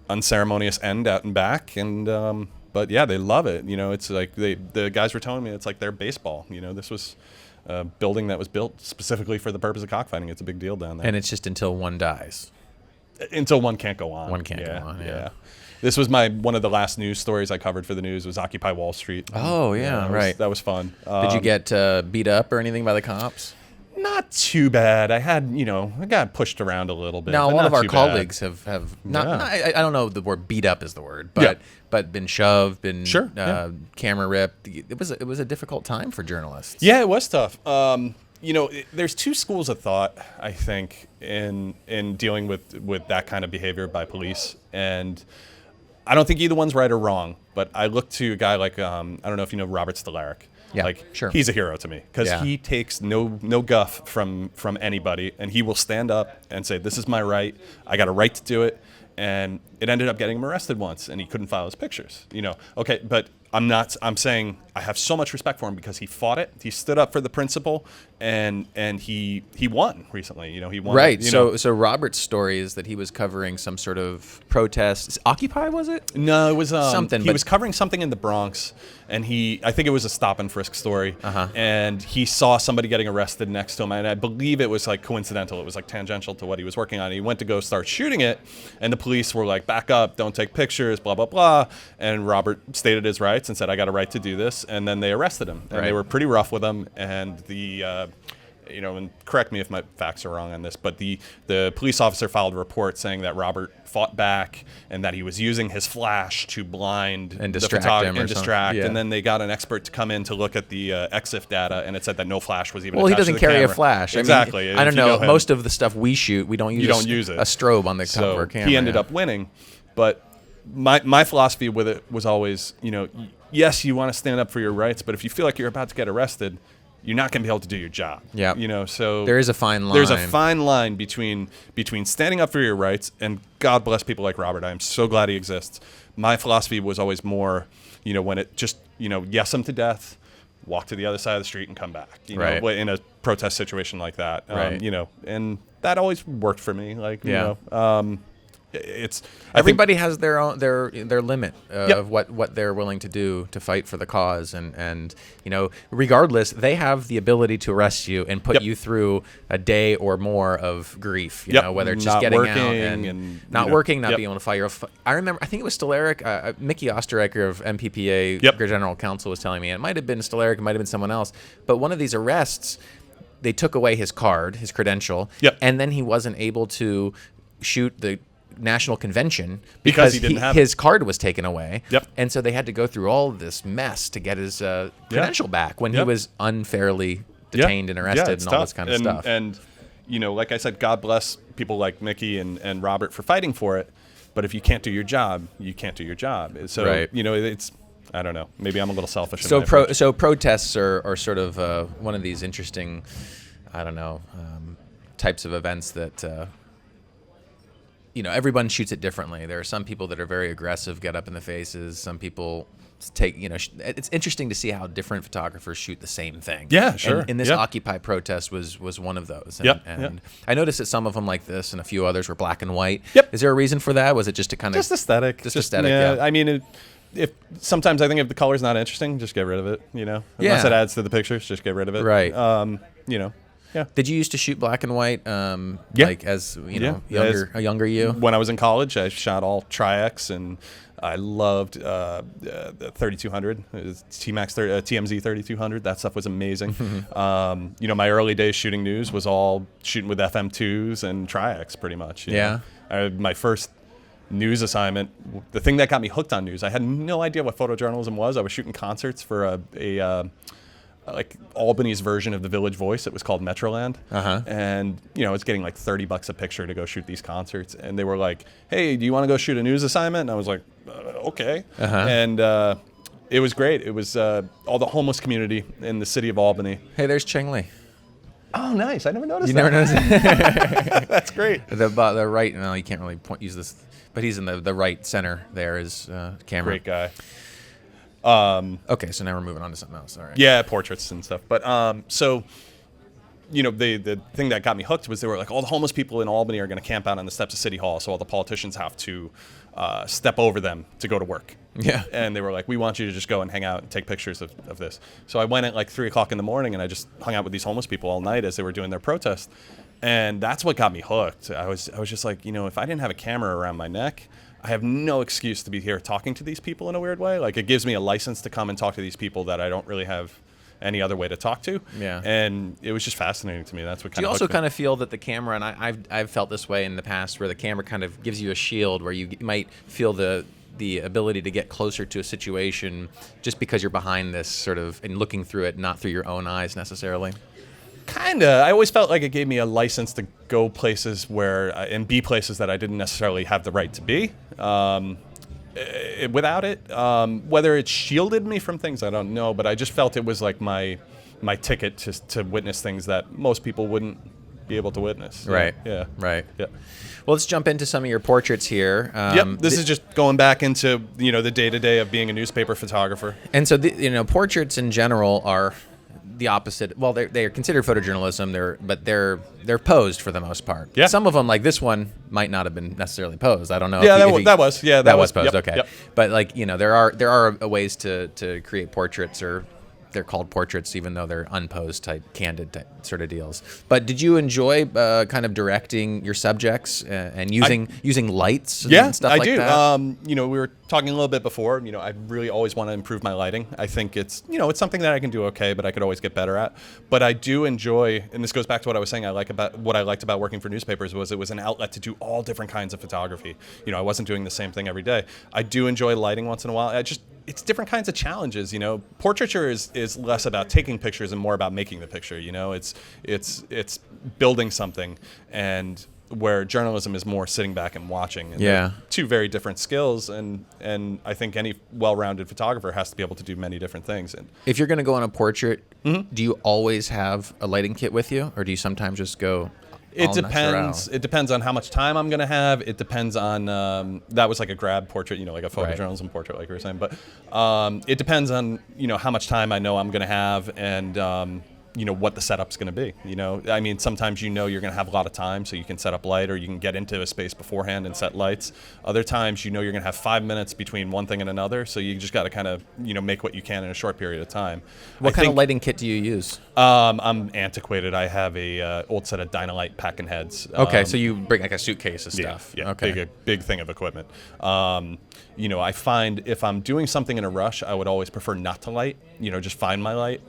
B: unceremonious end out and back, and but yeah, they love it. You know, it's like the guys were telling me it's like their baseball. You know, this was a building that was built specifically for the purpose of cockfighting. It's a big deal down there.
A: And it's just until one dies.
B: Until one can't go on.
A: One can't go on, yeah.
B: This was one of the last news stories I covered for the news was Occupy Wall Street.
A: Oh, yeah, right.
B: That was fun.
A: Did you get beat up or anything by the cops?
B: Not too bad. I got pushed around a little bit.
A: Now,
B: but
A: one of our
B: too
A: colleagues
B: bad.
A: have not, I don't know if the word beat up is the word, but been shoved, been camera ripped. It was a difficult time for journalists.
B: Yeah, it was tough. You know, there's two schools of thought, I think, in dealing with that kind of behavior by police, and I don't think either one's right or wrong. But I look to a guy like I don't know if you know Robert Stolaric.
A: Yeah,
B: like
A: sure.
B: He's a hero to me because he takes no guff from anybody, and he will stand up and say, "This is my right. I got a right to do it." And it ended up getting him arrested once, and he couldn't file his pictures. You know, okay, but I'm saying I have so much respect for him because he fought it. He stood up for the principle, and he won recently. You know, he won.
A: Right. So Robert's story is that he was covering some sort of protest. Occupy, was it?
B: No, it was
A: something.
B: He was covering something in the Bronx, and I think it was a stop and frisk story. And he saw somebody getting arrested next to him, and I believe it was like coincidental. It was like tangential to what he was working on. He went to go start shooting it, and the police were like, "Back up! Don't take pictures!" Blah blah blah. And Robert stated his rights and said, "I got a right to do this." And then they arrested him, and they were pretty rough with him. And you know, and correct me if my facts are wrong on this, but the police officer filed a report saying that Robert fought back and that he was using his flash to blind
A: and distract him,
B: and then they got an expert to come in to look at the EXIF data, and it said that no flash was even.
A: Well, he
B: attached
A: doesn't
B: to the
A: carry
B: camera.
A: a flash.
B: Exactly.
A: I don't know. Most of the stuff we shoot, we don't use.
B: You don't use it.
A: A strobe on the top of our camera.
B: He ended up winning, but my philosophy with it was always, you know, yes, you want to stand up for your rights, but if you feel like you're about to get arrested, you're not going to be able to do your job.
A: Yeah.
B: You know, so
A: there is a fine line.
B: There's a fine line between standing up for your rights, and God bless people like Robert. I am so glad he exists. My philosophy was always more, you know, when it just, you know, yes him to death, walk to the other side of the street and come back. You know, in a protest situation like that. You know, and that always worked for me. Like, you know,
A: everybody has their own their limit of what they're willing to do to fight for the cause, and you know, regardless, they have the ability to arrest you and put you through a day or more of grief. You know, whether it's just getting out and not working, not being able to fire. I remember, I think it was Stolaric, Mickey Osterreicher of MPPA General Counsel was telling me, and it might have been Stolaric, it might have been someone else, but one of these arrests, they took away his card, his credential, and then he wasn't able to shoot the national convention because his card was taken away. And so they had to go through all this mess to get his credential back when he was unfairly detained and arrested and all this kind of stuff.
B: And, you know, like I said, God bless people like Mickey and Robert for fighting for it. But if you can't do your job, you can't do your job. So, you know, it's, I don't know. Maybe I'm a little selfish.
A: So protests are sort of one of these interesting, I don't know, types of events that you know, everyone shoots it differently. There are some people that are very aggressive, get up in the faces. Some people take, you know, it's interesting to see how different photographers shoot the same thing.
B: Yeah, sure.
A: And this Occupy protest was one of those. And I noticed that some of them like this and a few others were black and white. Is there a reason for that? Was it just to kind of...
B: Just aesthetic.
A: Just aesthetic, yeah.
B: I mean, if sometimes I think if the color's not interesting, just get rid of it, you know? Unless it adds to the pictures, just get rid of it.
A: Right.
B: You know. Yeah.
A: Did you used to shoot black and white, like as you know, younger you?
B: When I was in college, I shot all Tri-X and I loved the 3200, TMZ 3200. That stuff was amazing. My early days shooting news was all shooting with FM2s and Tri-X pretty much. You know? My first news assignment, the thing that got me hooked on news, I had no idea what photojournalism was. I was shooting concerts for like Albany's version of the Village Voice. It was called Metroland. And, it's getting like $30 a picture to go shoot these concerts. And they were like, hey, do you want to go shoot a news assignment? And I was like, okay. And it was great. It was all the homeless community in the city of Albany.
A: Hey, there's Cheng Li.
B: Oh, nice. I never noticed
A: You
B: that.
A: never noticed that?
B: That's great.
A: The right, no, you can't really use this, but he's in the right center there is camera.
B: Great guy.
A: Okay, so now we're moving on to something else. All right.
B: Yeah, portraits and stuff. But the thing that got me hooked was they were like, all the homeless people in Albany are going to camp out on the steps of City Hall, so all the politicians have to step over them to go to work.
A: Yeah.
B: And they were like, we want you to just go and hang out and take pictures of this. So I went at like 3 o'clock in the morning and I just hung out with these homeless people all night as they were doing their protest. And that's what got me hooked. I was just like, if I didn't have a camera around my neck, I have no excuse to be here talking to these people in a weird way. Like, it gives me a license to come and talk to these people that I don't really have any other way to talk to.
A: Yeah.
B: And it was just fascinating to me. That's what kind of.
A: Do you also kind of feel that the camera, and I've felt this way in the past, where the camera kind of gives you a shield, where you might feel the ability to get closer to a situation just because you're behind this sort of and looking through it, not through your own eyes necessarily?
B: Kinda. I always felt like it gave me a license to go places and be places that I didn't necessarily have the right to be. Without it, whether it shielded me from things, I don't know. But I just felt it was like my ticket to witness things that most people wouldn't be able to witness.
A: Right.
B: Yeah.
A: Right.
B: Yeah.
A: Well, let's jump into some of your portraits here.
B: This is just going back into the day-to-day of being a newspaper photographer.
A: And so portraits in general are the opposite. Well, they are considered photojournalism. But they're posed for the most part.
B: Yeah.
A: Some of them, like this one, might not have been necessarily posed. I don't know.
B: Yeah, that was
A: posed.
B: Yep,
A: Okay.
B: Yep.
A: But there are ways to create portraits, or they're called portraits, even though they're unposed type, candid type sort of deals. But did you enjoy kind of directing your subjects and using lights and stuff like that?
B: We were talking a little bit before. I really always want to improve my lighting. I think it's something that I can do okay, but I could always get better at. But I do enjoy, and this goes back to what I was saying. What I liked about working for newspapers was it was an outlet to do all different kinds of photography. I wasn't doing the same thing every day. I do enjoy lighting once in a while. It's different kinds of challenges. Portraiture is less about taking pictures and more about making the picture. It's building something, and where journalism is more sitting back and watching. And they're two very different skills, and I think any well-rounded photographer has to be able to do many different things. And
A: if you're going to go on a portrait, do you always have a lighting kit with you, or do you sometimes just go?
B: It depends. It depends on how much time I'm going to have. It depends on that was like a grab portrait, like a photojournalism portrait, like you were saying. But it depends on how much time I know I'm going to have, and what the setup's going to be. Sometimes you're going to have a lot of time, so you can set up light, or you can get into a space beforehand and set lights. Other times, you're going to have 5 minutes between one thing and another, so you just got to kind of make what you can in a short period of time.
A: What kind of lighting kit do you use?
B: I'm antiquated. I have a old set of Dynalite packing heads.
A: Okay, so you bring like a suitcase of stuff.
B: Yeah,
A: okay.
B: big thing of equipment. I find if I'm doing something in a rush, I would always prefer not to light. Just find my light.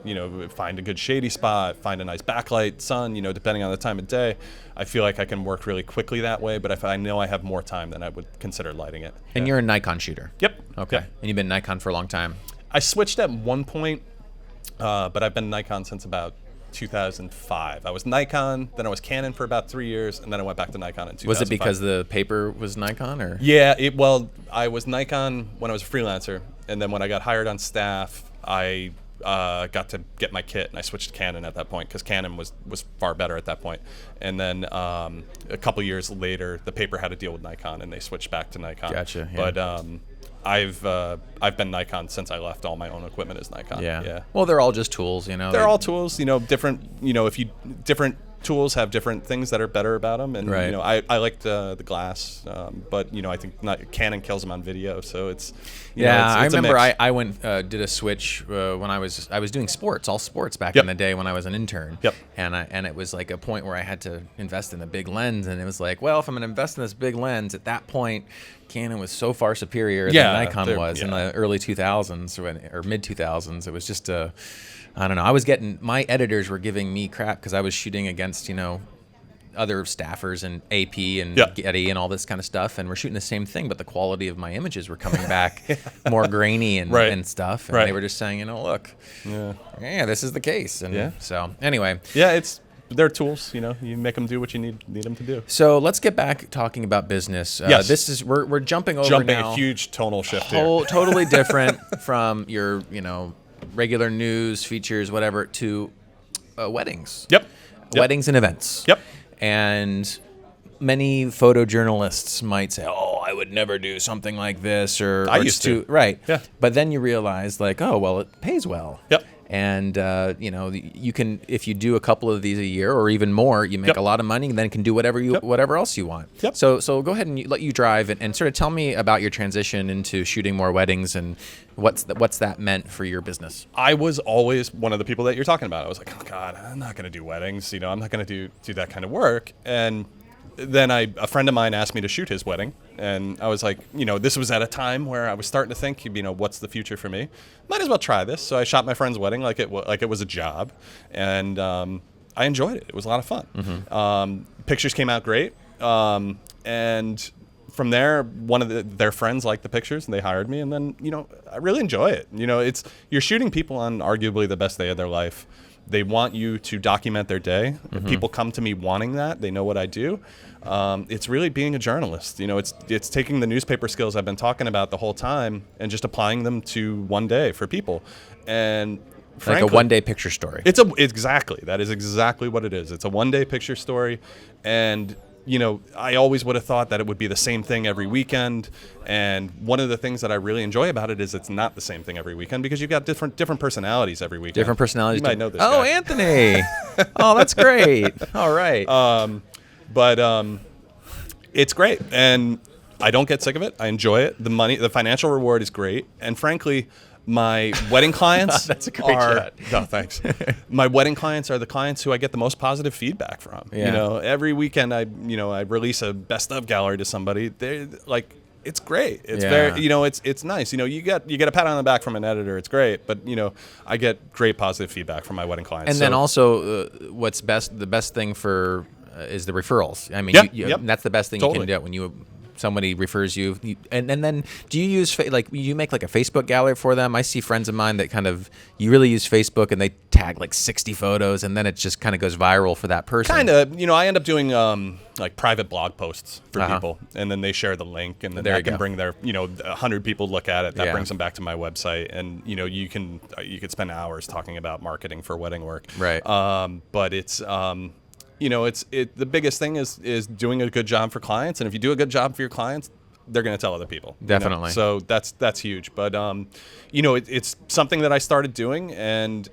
B: Find a good shady spot, find a nice backlight, sun. Depending on the time of day, I feel like I can work really quickly that way. But if I know I have more time, then I would consider lighting it.
A: And you're a Nikon shooter.
B: Yep.
A: Okay.
B: Yep.
A: And you've been Nikon for a long time.
B: I switched at one point, but I've been Nikon since about 2005. I was Nikon, then I was Canon for about 3 years, and then I went back to Nikon in 2005.
A: Was it because the paper was Nikon, or?
B: Yeah, I was Nikon when I was a freelancer, and then when I got hired on staff, I got to get my kit, and I switched to Canon at that point because Canon was far better at that point. And then a couple years later, the paper had a deal with Nikon, and they switched back to Nikon.
A: Gotcha. Yeah.
B: But I've been Nikon since I left. All my own equipment is Nikon.
A: Yeah. Well, they're all just tools,
B: They're all tools, different. If you different tools have different things that are better about them, and
A: Right.
B: I like the glass, but I think Canon kills them on video, so it's
A: I
B: it's a
A: remember
B: mix.
A: I went did a switch when I was doing all sports back
B: Yep.
A: in the day when I was an intern.
B: Yep.
A: And it was like a point where I had to invest in a big lens, and it was like, well, if I'm gonna invest in this big lens, at that point, Canon was so far superior
B: Yeah,
A: than Nikon was in the early 2000s or mid 2000s. It was just I don't know. My editors were giving me crap because I was shooting against other staffers and AP and
B: Yeah.
A: Getty and all this kind of stuff, and we're shooting the same thing, but the quality of my images were coming back more grainy and,
B: Right.
A: and stuff. And
B: Right.
A: they were just saying, look, yeah, this is the case. And
B: Yeah.
A: so anyway,
B: Yeah, they're tools. You make them do what you need them to do.
A: so let's get back talking about business.
B: Yes.
A: We're jumping over now.
B: A huge tonal shift here.
A: Totally different from your regular news features, whatever, to weddings.
B: Yep.
A: Weddings and events.
B: Yep.
A: And many photojournalists might say, "Oh, I would never do something like this," or
B: I
A: it's
B: used to.
A: right.
B: Yeah.
A: But then you realize, like, oh, well, it pays well.
B: Yep.
A: And you can, if you do a couple of these a year or even more, you make
B: Yep.
A: a lot of money, and then can do whatever else you want.
B: Yep.
A: So go ahead and let you drive and sort of tell me about your transition into shooting more weddings and what's that meant for your business.
B: I was always one of the people that you're talking about. I was like, oh God, I'm not going to do weddings. I'm not going to do that kind of work. And then a friend of mine asked me to shoot his wedding, and I was like, this was at a time where I was starting to think, what's the future for me? Might as well try this. So I shot my friend's wedding like it was a job, and I enjoyed it. It was a lot of fun.
A: Mm-hmm.
B: Pictures came out great, and from there, one of their friends liked the pictures, and they hired me. And then, I really enjoy it. You're shooting people on arguably the best day of their life. They want you to document their day.
A: Mm-hmm.
B: People come to me wanting that. They know what I do. It's really being a journalist. It's taking the newspaper skills I've been talking about the whole time and just applying them to one day for people. And frankly,
A: Like a one-day picture story.
B: Exactly. That is exactly what it is. It's a one-day picture story, and I always would have thought that it would be the same thing every weekend. And one of the things that I really enjoy about it is it's not the same thing every weekend because you've got different personalities every weekend.
A: Different personalities.
B: You might know this
A: Oh,
B: guy.
A: Anthony. Oh, that's great. All right.
B: But it's great, and I don't get sick of it. I enjoy it. The financial reward is great, and frankly, my wedding clients
A: That's a great shot.
B: No, thanks. My wedding clients are the clients who I get the most positive feedback from.
A: Yeah.
B: Every weekend I release a best of gallery to somebody. They're like, it's great. It's
A: Yeah.
B: very, it's nice. You get a pat on the back from an editor. It's great, but I get great positive feedback from my wedding clients.
A: And then also, the best thing for is the referrals. I mean,
B: Yep,
A: you,
B: yep.
A: that's the best thing
B: Totally.
A: you can do when somebody refers you. And then do you use you make like a Facebook gallery for them? I see friends of mine that you really use Facebook and they tag like 60 photos and then it just kind of goes viral for that person.
B: Kind of, I end up doing like private blog posts for
A: Uh-huh.
B: people, and then they share the link, and then
A: There
B: I
A: you
B: can
A: go.
B: bring their 100 people look at it. That
A: Yeah.
B: brings them back to my website, and you could spend hours talking about marketing for wedding work.
A: Right.
B: But it's the biggest thing is doing a good job for clients, and if you do a good job for your clients, they're going to tell other people.
A: Definitely.
B: So that's huge. But it's something that I started doing, and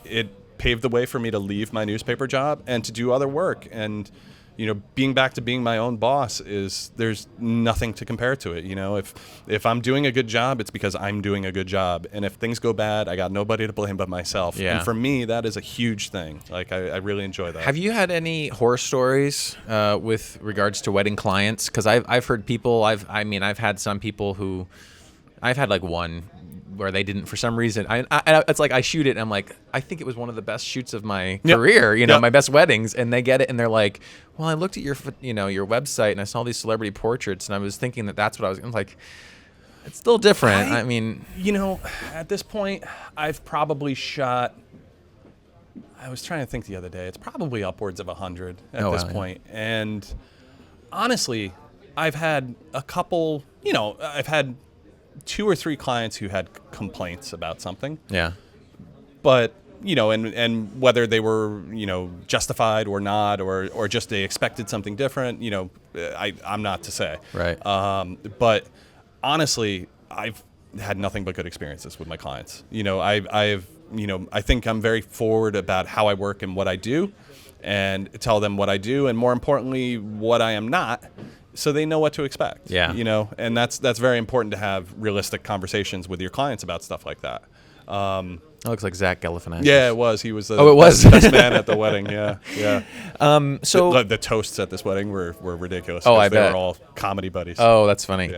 B: it paved the way for me to leave my newspaper job and to do other work. And being back to being my own boss there's nothing to compare to it. If I'm doing a good job, it's because I'm doing a good job. And if things go bad, I got nobody to blame but myself.
A: Yeah.
B: And for me, that is a huge thing. Like I really enjoy that.
A: Have you had any horror stories with regards to wedding clients? Because I've heard people. I've had some people who, I've had like one where they didn't, for some reason. It's like I shoot it and I'm like, I think it was one of the best shoots of my
B: Yep.
A: career.
B: Yep.
A: My best weddings, and they get it and they're like, well, I looked at your your website and I saw these celebrity portraits and I was thinking that's what I was. I'm like, it's still different. I mean,
B: at this point, I've probably shot. I was trying to think the other day. It's probably upwards of 100 at
A: Oh,
B: this
A: wow, yeah.
B: point. And honestly, I've had a couple. I've had 2 or 3 clients who had complaints about something.
A: yeah.
B: But and whether they were justified or not, or just they expected something different. I'm not to say.
A: Right.
B: But honestly, I've had nothing but good experiences with my clients. I think I'm very forward about how I work and what I do, and tell them what I do, and more importantly, what I am not, so they know what to expect.
A: Yeah.
B: You know, and that's very important to have realistic conversations with your clients about stuff like that.
A: That looks like Zach Galifianakis.
B: Yeah, it was. He was the
A: it was?
B: best man at the wedding. Yeah, yeah.
A: So
B: The toasts at this wedding were ridiculous.
A: Oh, I
B: they
A: bet.
B: were all comedy buddies.
A: Oh, that's funny.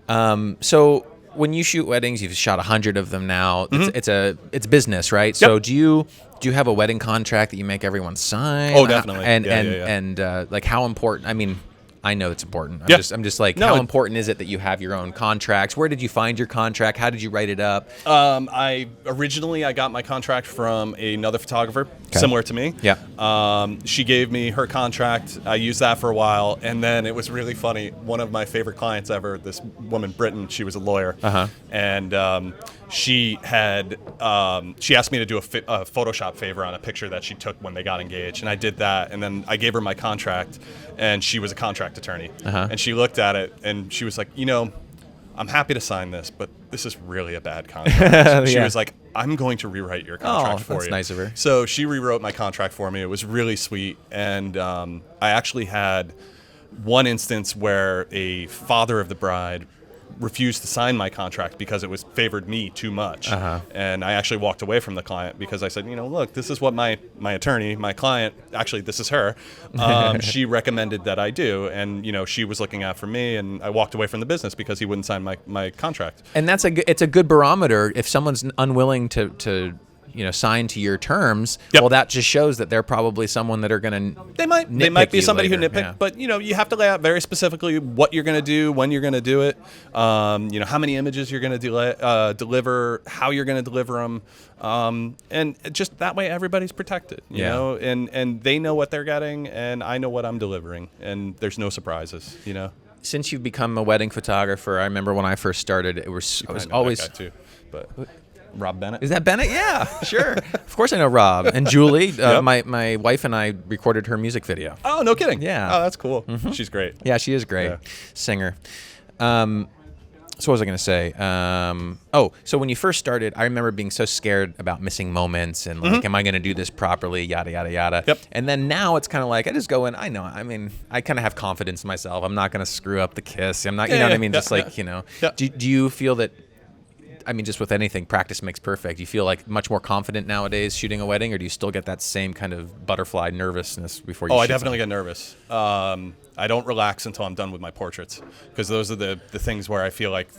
B: Yeah.
A: So when you shoot weddings, you've shot 100 of them now. It's business, right? So do you have a wedding contract that you make everyone sign?
B: Oh, definitely.
A: And like how important? I mean, I know it's important. I'm just like,
B: No,
A: how important is it that you have your own contracts? Where did you find your contract? How did you write it up?
B: I got my contract from another photographer similar to me.
A: Yeah.
B: She gave me her contract. I used that for a while, and then it was really funny. One of my favorite clients ever, this woman, Britton, she was a lawyer, and she asked me to do a Photoshop favor on a picture that she took when they got engaged, and I did that, and then I gave her my contract, and she was a contract attorney, and she looked at it, and she was like, I'm happy to sign this, but this is really a bad contract. She was like, I'm going to rewrite your contract for you.
A: That's nice of her.
B: So she rewrote my contract for me. It was really sweet, and I actually had one instance where a father of the bride refused to sign my contract because it was favored me too much. And I actually walked away from the client because I said, look, this is what my attorney, my client, actually this is her, she recommended that I do. And, she was looking out for me, and I walked away from the business because he wouldn't sign my contract.
A: And it's a good barometer if someone's unwilling to sign to your terms. Well, that just shows that they're probably someone that are going to
B: They might be somebody
A: later.
B: who nitpick, but you have to lay out very specifically what you're going to do, when you're going to do it, how many images you're going to deliver, how you're going to deliver them, and just that way everybody's protected, you know, and they know what they're getting, and I know what I'm delivering, and there's no surprises,
A: Since you've become a wedding photographer, I remember when I first started, I was always
B: that guy too, but Rob Bennett.
A: Is that Bennett? Yeah, sure. Of course I know Rob. And Julie, my wife and I recorded her music video.
B: Oh, no kidding.
A: Yeah.
B: Oh, that's cool. She's great.
A: Yeah, she is great.
B: Yeah.
A: Singer. So what was I going to say? So when you first started, I remember being so scared about missing moments and like, am I going to do this properly? Yada, yada, yada.
B: Yep.
A: And then now it's kind of like, I just go in, I kind of have confidence in myself. I'm not going to screw up the kiss. I'm not, you know what I mean?
B: Yeah.
A: Do you feel that, just with anything, practice makes perfect. You feel like much more confident nowadays shooting a wedding, or do you still get that same kind of butterfly nervousness before you shoot
B: I definitely get nervous. I don't relax until I'm done with my portraits, because those are the things where I feel like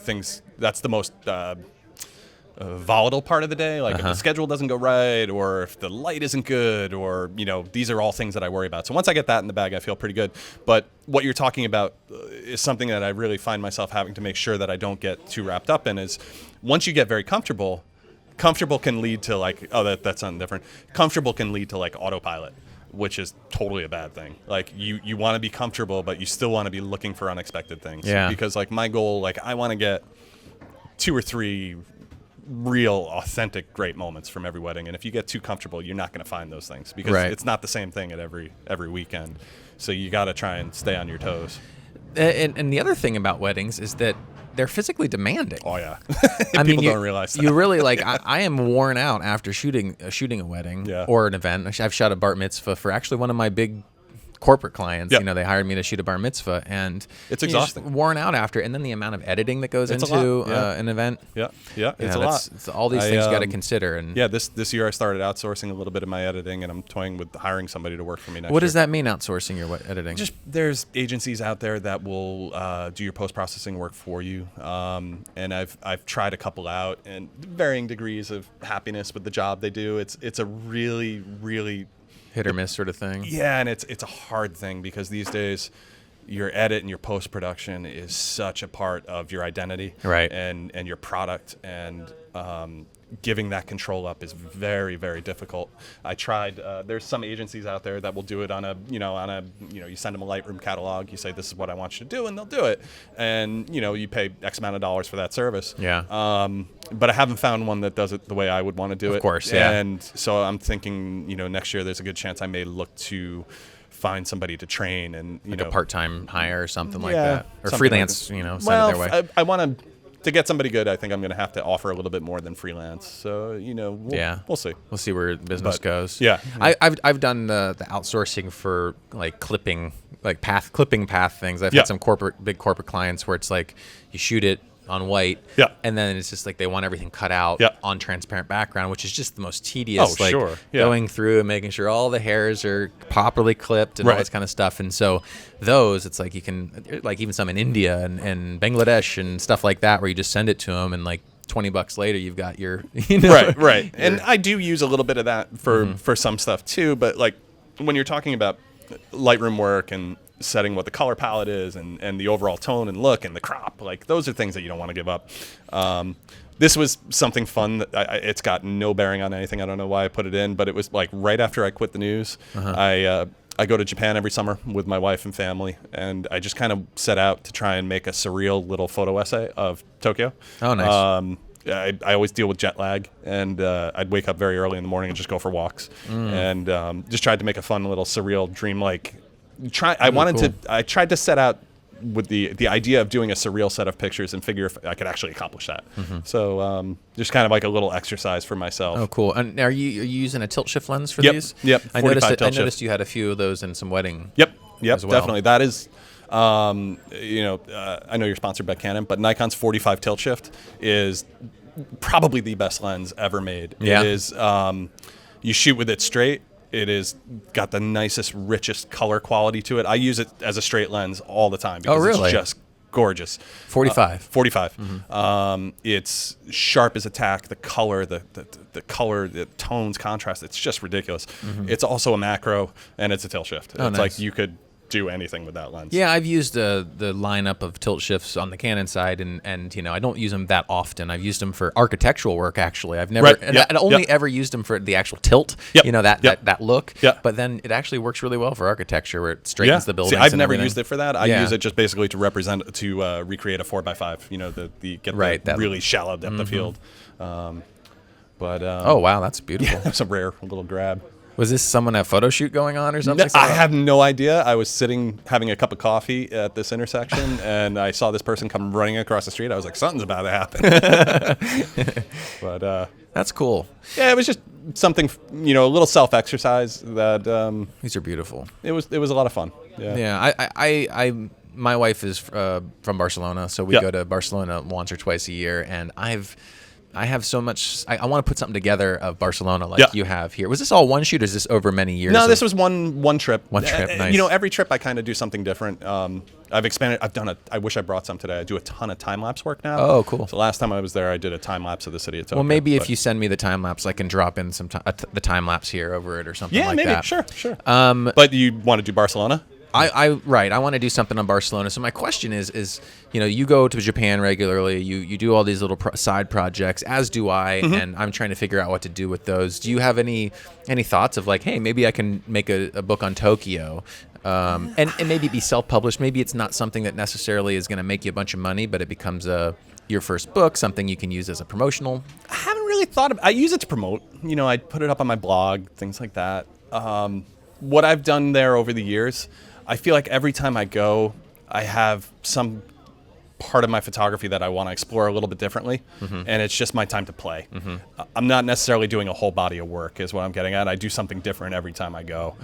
B: that's the most volatile part of the day. Like if the schedule doesn't go right, or if the light isn't good, or, these are all things that I worry about. So once I get that in the bag, I feel pretty good. But what you're talking about is something that I really find myself having to make sure that I don't get too wrapped up in, is once you get very comfortable can lead to like, that's something different. Comfortable can lead to like autopilot, which is totally a bad thing. Like you want to be comfortable, but you still want to be looking for unexpected things.
A: Yeah.
B: Because like my goal, like I want to get 2 or 3 real, authentic, great moments from every wedding. And if you get too comfortable, you're not going to find those things, because it's not the same thing at every weekend. So you got to try and stay on your toes.
A: And the other thing about weddings is that they're physically demanding.
B: Oh yeah.
A: People
B: don't realize that.
A: You really I am worn out after shooting a wedding or an event. I've shot a bar mitzvah for actually one of my big corporate clients.
B: Yep.
A: They hired me to shoot a bar mitzvah, and
B: it's exhausting.
A: Just worn out after, and then the amount of editing that goes into an event.
B: It's a lot.
A: It's all these things you got to consider. And
B: this year I started outsourcing a little bit of my editing, and I'm toying with hiring somebody to work for me next year.
A: What does that mean, outsourcing your editing?
B: Just there's agencies out there that will do your post-processing work for you, and I've tried a couple out, and varying degrees of happiness with the job they do. It's a really, really
A: hit or miss sort of thing.
B: Yeah, and it's a hard thing, because these days your edit and your post-production is such a part of your identity,
A: right?
B: And your product, and giving that control up is very, very difficult. I tried. There's some agencies out there that will do it on a you send them a Lightroom catalog. You say, this is what I want you to do, and they'll do it. And you pay X amount of dollars for that service.
A: Yeah.
B: But I haven't found one that does it the way I would want to do it.
A: Of course, yeah.
B: And so I'm thinking, next year there's a good chance I may look to find somebody to train, and
A: a part-time hire or something like that, or
B: something
A: freelance.
B: Like
A: send it their way.
B: I want to to get somebody good, I think I'm going to have to offer a little bit more than freelance. So, we'll see.
A: We'll see where business goes.
B: Yeah.
A: I've done the outsourcing for like clipping path things. I've had some big corporate clients where it's like you shoot it on white, and then it's just like they want everything cut out on transparent background, which is just the most tedious. Going through and making sure all the hairs are properly clipped and all this kind of stuff. And so it's like you can, like even some in India and Bangladesh and stuff like that, where you just send it to them and like $20 later you've got your
B: right. And I do use a little bit of that for some stuff too, but like when you're talking about Lightroom work and setting what the color palette is and the overall tone and look and the crop, like those are things that you don't want to give up. This was something fun that it's got no bearing on anything. I don't know why I put it in, but it was like right after I quit the news. I go to Japan every summer with my wife and family, and I just kind of set out to try and make a surreal little photo essay of Tokyo.
A: Oh, nice.
B: I always deal with jet lag, and I'd wake up very early in the morning and just go for walks, and just tried to make a fun little surreal, dreamlike. I tried to set out with the idea of doing a surreal set of pictures and figure if I could actually accomplish that. So just kind of like a little exercise for myself.
A: Oh, cool. And are you using a tilt shift lens for these?
B: Yep.
A: I noticed you had a few of those in some wedding.
B: Yep.
A: As well.
B: Definitely. That is. I know you're sponsored by Canon, but Nikon's 45 tilt shift is probably the best lens ever made.
A: Yeah.
B: It is. You shoot with it straight. It is got the nicest, richest color quality to it. I use it as a straight lens all the time because it's just gorgeous.
A: 45.
B: 45. It's sharp as a tack. The color, the color, the tones, contrast. It's just ridiculous. It's also a macro, and it's a tilt shift. It's like you could do anything with that lens.
A: Yeah, I've used the lineup of tilt shifts on the Canon side, and I don't use them that often. I've used them for architectural work, actually. I've never, I'd only ever used them for the actual tilt, that look. But then it actually works really well for architecture, where it straightens the buildings.
B: See, I've never used it for that. I use it just basically to recreate a 4x5. That really shallow depth of field. Oh
A: wow, that's beautiful.
B: That's a rare little grab.
A: Was this someone at a photo shoot going on or something?
B: I have no idea. I was sitting having a cup of coffee at this intersection, and I saw this person come running across the street. I was like, something's about to happen. But
A: that's cool.
B: Yeah, it was just something, a little self-exercise that.
A: These are beautiful.
B: It was a lot of fun.
A: Yeah. My wife is from Barcelona, so we go to Barcelona once or twice a year, and I have so much. I want to put something together of Barcelona like you have here. Was this all one shoot, or is this over many years?
B: No, this was one trip.
A: One trip, nice.
B: Every trip I kind of do something different. I've expanded. I wish I brought some today. I do a ton of time-lapse work now.
A: Oh, cool.
B: So last time I was there, I did a time-lapse of the city of Tokyo.
A: Well, maybe if you send me the time-lapse, I can drop in some the time-lapse here over it or something like that.
B: Yeah, maybe. Sure. But you want to do Barcelona?
A: I want to do something on Barcelona. So my question is you go to Japan regularly. You do all these little side projects, as do I, and I'm trying to figure out what to do with those. Do you have any thoughts of like, hey, maybe I can make a book on Tokyo, and maybe be self-published? Maybe it's not something that necessarily is going to make you a bunch of money, but it becomes your first book, something you can use as a promotional.
B: I haven't really thought of. I use it to promote. I put it up on my blog, things like that. What I've done there over the years, I feel like every time I go, I have some part of my photography that I want to explore a little bit differently, and it's just my time to play. I'm not necessarily doing a whole body of work is what I'm getting at. I do something different every time I go.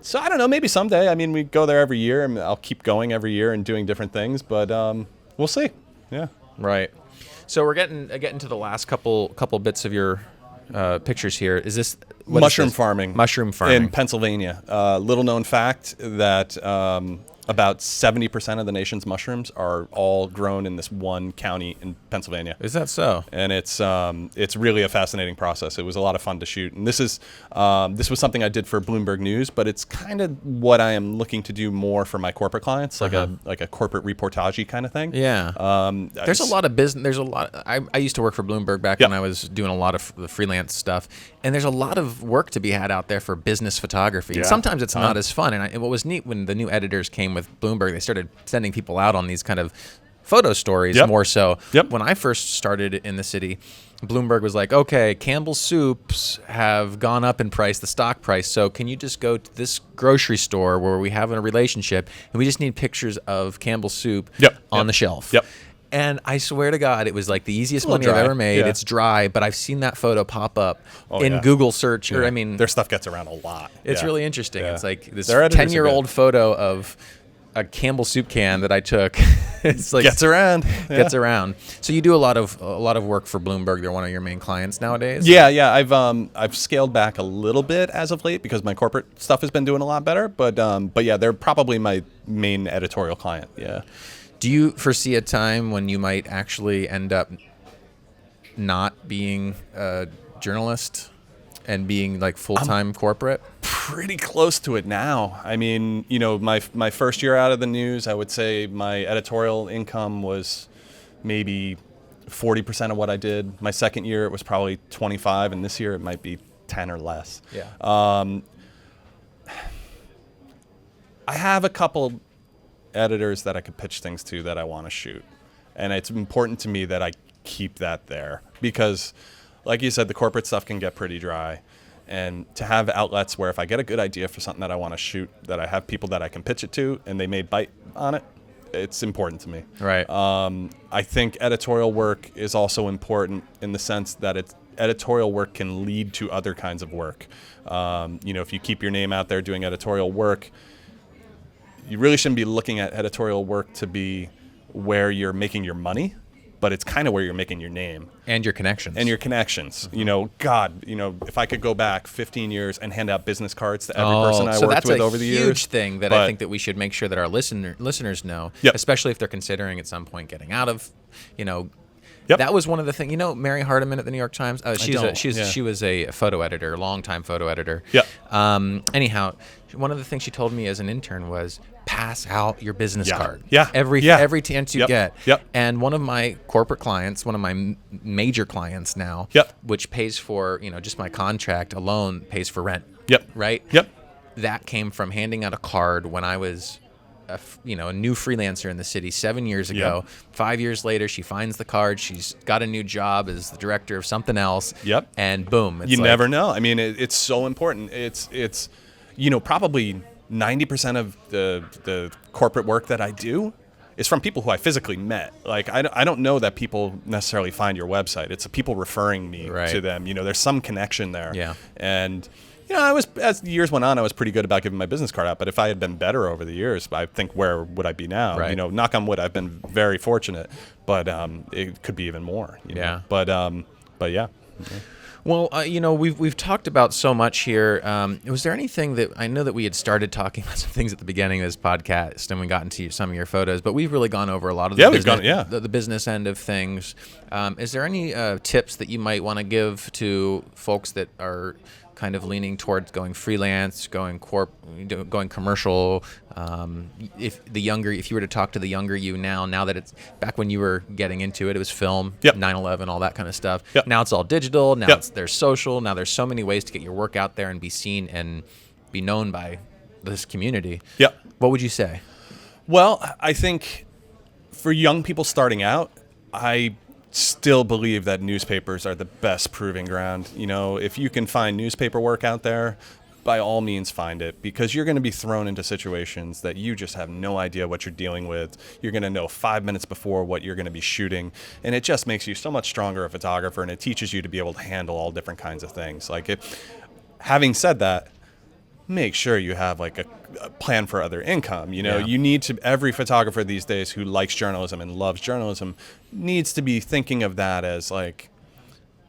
B: So I don't know, maybe someday. I mean, we go there every year, and I'll keep going every year and doing different things, but we'll see. Yeah.
A: Right. So we're getting to the last couple bits of your pictures here. Is this
B: mushroom farming?
A: Mushroom farming
B: in Pennsylvania. Little known fact that about 70% of the nation's mushrooms are all grown in this one county in Pennsylvania.
A: Is that so?
B: And it's really a fascinating process. It was a lot of fun to shoot. And this was something I did for Bloomberg News, but it's kind of what I am looking to do more for my corporate clients, like a corporate reportage kind of thing.
A: Yeah. There's a lot of business. There's a lot. I used to work for Bloomberg back when I was doing a lot of the freelance stuff, and there's a lot of work to be had out there for business photography. And sometimes it's not as fun. And what was neat when the new editors came with Bloomberg, they started sending people out on these kind of photo stories more so. When I first started in the city, Bloomberg was like, okay, Campbell's soups have gone up in price, the stock price, so can you just go to this grocery store where we have a relationship and we just need pictures of Campbell's soup on the shelf. And I swear to God, it was like the easiest money
B: dry.
A: I've ever made.
B: Yeah.
A: It's dry, but I've seen that photo pop up in
B: yeah.
A: Google search. Or
B: Yeah.
A: I mean,
B: their stuff gets around a lot.
A: it's
B: Yeah.
A: really interesting.
B: Yeah.
A: It's like this
B: Their editors are
A: 10-year-old
B: good.
A: photo of a Campbell soup can that I took. It's like
B: Gets around. Yeah.
A: gets around. So you do a lot of work for Bloomberg. They're one of your main clients nowadays.
B: Yeah. I've scaled back a little bit as of late because my corporate stuff has been doing a lot better. But yeah, they're probably my main editorial client. Yeah.
A: Do you foresee a time when you might actually end up not being a journalist and being like full-time corporate?
B: Pretty close to it now. I mean, my first year out of the news, I would say my editorial income was maybe 40% of what I did. My second year, it was probably 25, and this year it might be 10 or less.
A: Yeah.
B: I have a couple editors that I could pitch things to that I want to shoot, and it's important to me that I keep that there because, like you said, the corporate stuff can get pretty dry. And to have outlets where if I get a good idea for something that I want to shoot, that I have people that I can pitch it to and they may bite on it, it's important to me.
A: Right.
B: I think editorial work is also important in the sense that editorial work can lead to other kinds of work. If you keep your name out there doing editorial work, you really shouldn't be looking at editorial work to be where you're making your money, but it's kind of where you're making your name.
A: And your connections.
B: Mm-hmm. If I could go back 15 years and hand out business cards to every person I
A: so
B: worked
A: that's
B: with
A: a
B: over the years.
A: huge thing that I think that we should make sure that our listeners know,
B: Yep.
A: especially if they're considering at some point getting out of,
B: Yep.
A: That was one of the things. Mary Hardiman at the New York Times. She was a photo editor, longtime photo editor.
B: Yep.
A: Anyhow, one of the things she told me as an intern was pass out your business card.
B: Yeah.
A: Every chance you
B: Yep.
A: get.
B: Yep.
A: And one of my corporate clients, one of my major clients now,
B: Yep.
A: which pays for just my contract alone pays for rent.
B: Yep.
A: Right.
B: Yep.
A: That came from handing out a card when I was a new freelancer in the city 7 years ago.
B: Yep.
A: 5 years later, she finds the card. She's got a new job as the director of something else.
B: Yep.
A: And boom. It's
B: You
A: like,
B: never know. I mean, it's so important. It's probably 90% of the corporate work that I do is from people who I physically met. Like, I don't know that people necessarily find your website. It's people referring me to them. There's some connection there.
A: Yeah.
B: And as the years went on, I was pretty good about giving my business card out. But if I had been better over the years, I think where would I be now?
A: Right.
B: Knock on wood, I've been very fortunate, but it could be even more.
A: Yeah.
B: But yeah.
A: Well, we've talked about so much here. Was there anything that I know that we had started talking about some things at the beginning of this podcast, and we got into some of your photos, but we've really gone over a lot of the business end of things. Is there any tips that you might want to give to folks that are kind of leaning towards going freelance, going commercial? If you were to talk to the younger you now that it's back when you were getting into it was film,
B: Yep.
A: 9/11, all that kind of stuff.
B: Yep.
A: Now it's all digital. Now
B: Yep.
A: there's social. Now there's so many ways to get your work out there and be seen and be known by this community.
B: Yep.
A: What would you say?
B: Well, I think for young people starting out, I still believe that newspapers are the best proving ground. If you can find newspaper work out there, by all means find it, because you're going to be thrown into situations that you just have no idea what you're dealing with. You're going to know 5 minutes before what you're going to be shooting, and it just makes you so much stronger a photographer, and it teaches you to be able to handle all different kinds of things. Having said that, make sure you have a plan for other income. You need to, every photographer these days who likes journalism and loves journalism needs to be thinking of that as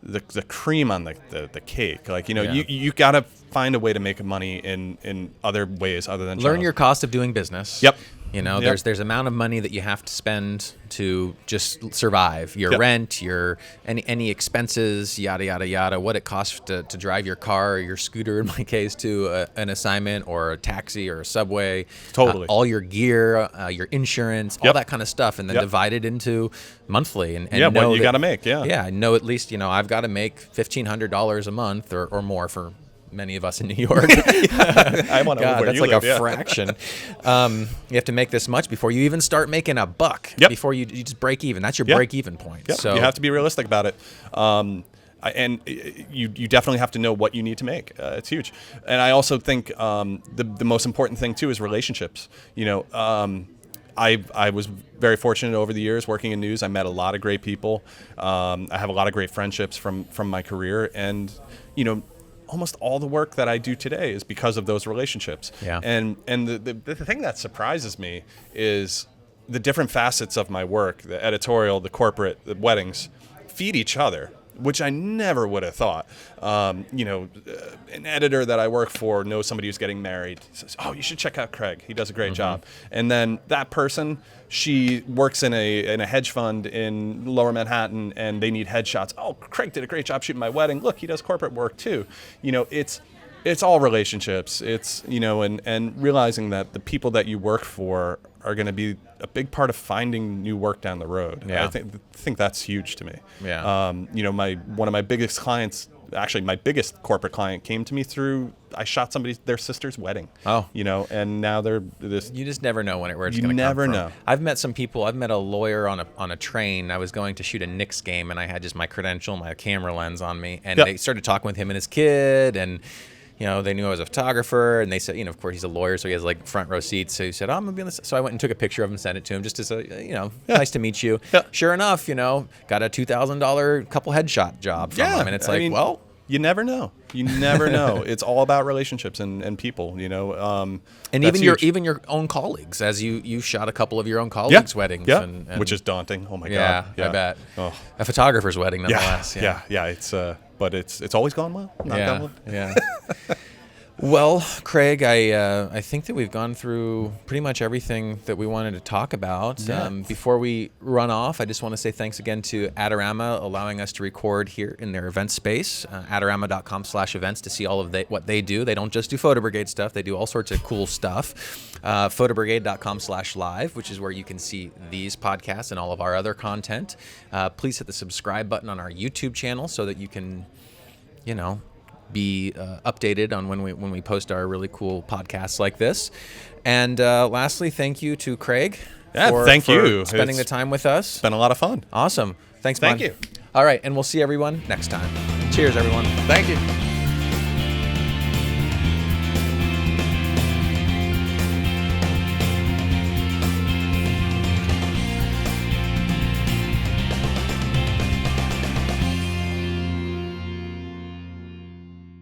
B: the cream on the cake. You got to find a way to make money in other ways other than
A: Learn
B: journalism.
A: your cost of doing business.
B: Yep.
A: There's amount of money that you have to spend to just survive. Your
B: Yep.
A: rent, your any expenses, yada yada yada. What it costs to drive your car or your scooter, in my case, to an assignment or a taxi or a subway.
B: Totally.
A: All your gear, your insurance, all
B: Yep.
A: that kind of stuff, and then
B: Yep.
A: divide it into monthly. And
B: what
A: know
B: you got to make. Yeah.
A: Yeah, I know at least I've got to make $1,500 a month or more for many of us in New York.
B: I want to know where
A: that's
B: you
A: like
B: live,
A: a
B: yeah.
A: fraction. You have to make this much before you even start making a buck.
B: Yep.
A: Before you just break even. That's your
B: Yep.
A: break even point.
B: Yep.
A: So
B: you have to be realistic about it. And you definitely have to know what you need to make. It's huge. And I also think the most important thing too is relationships. I was very fortunate over the years working in news. I met a lot of great people. I have a lot of great friendships from my career, and almost all the work that I do today is because of those relationships.
A: Yeah.
B: And the thing that surprises me is the different facets of my work: the editorial, the corporate, the weddings, feed each other, which I never would have thought. An editor that I work for knows somebody who's getting married. He says, "Oh, you should check out Craig. He does a great job." And then that person, she works in a hedge fund in Lower Manhattan, and they need headshots. "Oh, Craig did a great job shooting my wedding. Look, he does corporate work too." It's all relationships. It's and realizing that the people that you work for are going to be a big part of finding new work down the road.
A: Yeah.
B: I think that's huge to me.
A: Yeah.
B: One of my biggest clients, actually my biggest corporate client, came to me through I shot their sister's wedding.
A: Oh.
B: And now they're this.
A: You just never know where it's going to come from.
B: You never know.
A: I've met some people. I've met a lawyer on a train. I was going to shoot a Knicks game, and I had just my credential, my camera lens on me, and they started talking with him and his kid, and they knew I was a photographer, and they said, of course he's a lawyer, so he has like front row seats. So he said, "Oh, I'm gonna be on this." So I went and took a picture of him, sent it to him, just to say, nice to meet you.
B: Yeah.
A: Sure enough, got a $2,000 couple headshot job from him, and it's well,
B: you never know. You never know. It's all about relationships and people. And
A: even your own colleagues, as you shot a couple of your own colleagues' weddings, and
B: which is daunting. Oh my
A: God!
B: Yeah,
A: I bet.
B: Oh.
A: A photographer's wedding, nonetheless.
B: Yeah. It's always gone well.
A: Yeah. Well, Craig, I think that we've gone through pretty much everything that we wanted to talk about.
B: Yeah.
A: Before we run off, I just want to say thanks again to Adorama allowing us to record here in their event space, adorama.com/events, to see all of what they do. They don't just do Photo Brigade stuff. They do all sorts of cool stuff. Photobrigade.com/live, which is where you can see these podcasts and all of our other content. Please hit the subscribe button on our YouTube channel so that you can, be updated on when we post our really cool podcasts like this. And lastly, thank you to Craig for spending the time with us.
B: It's been a lot of fun.
A: Awesome. Thanks,
B: Thank
A: man.
B: you.
A: All right, and we'll see everyone next time. Cheers, everyone.
B: Thank you.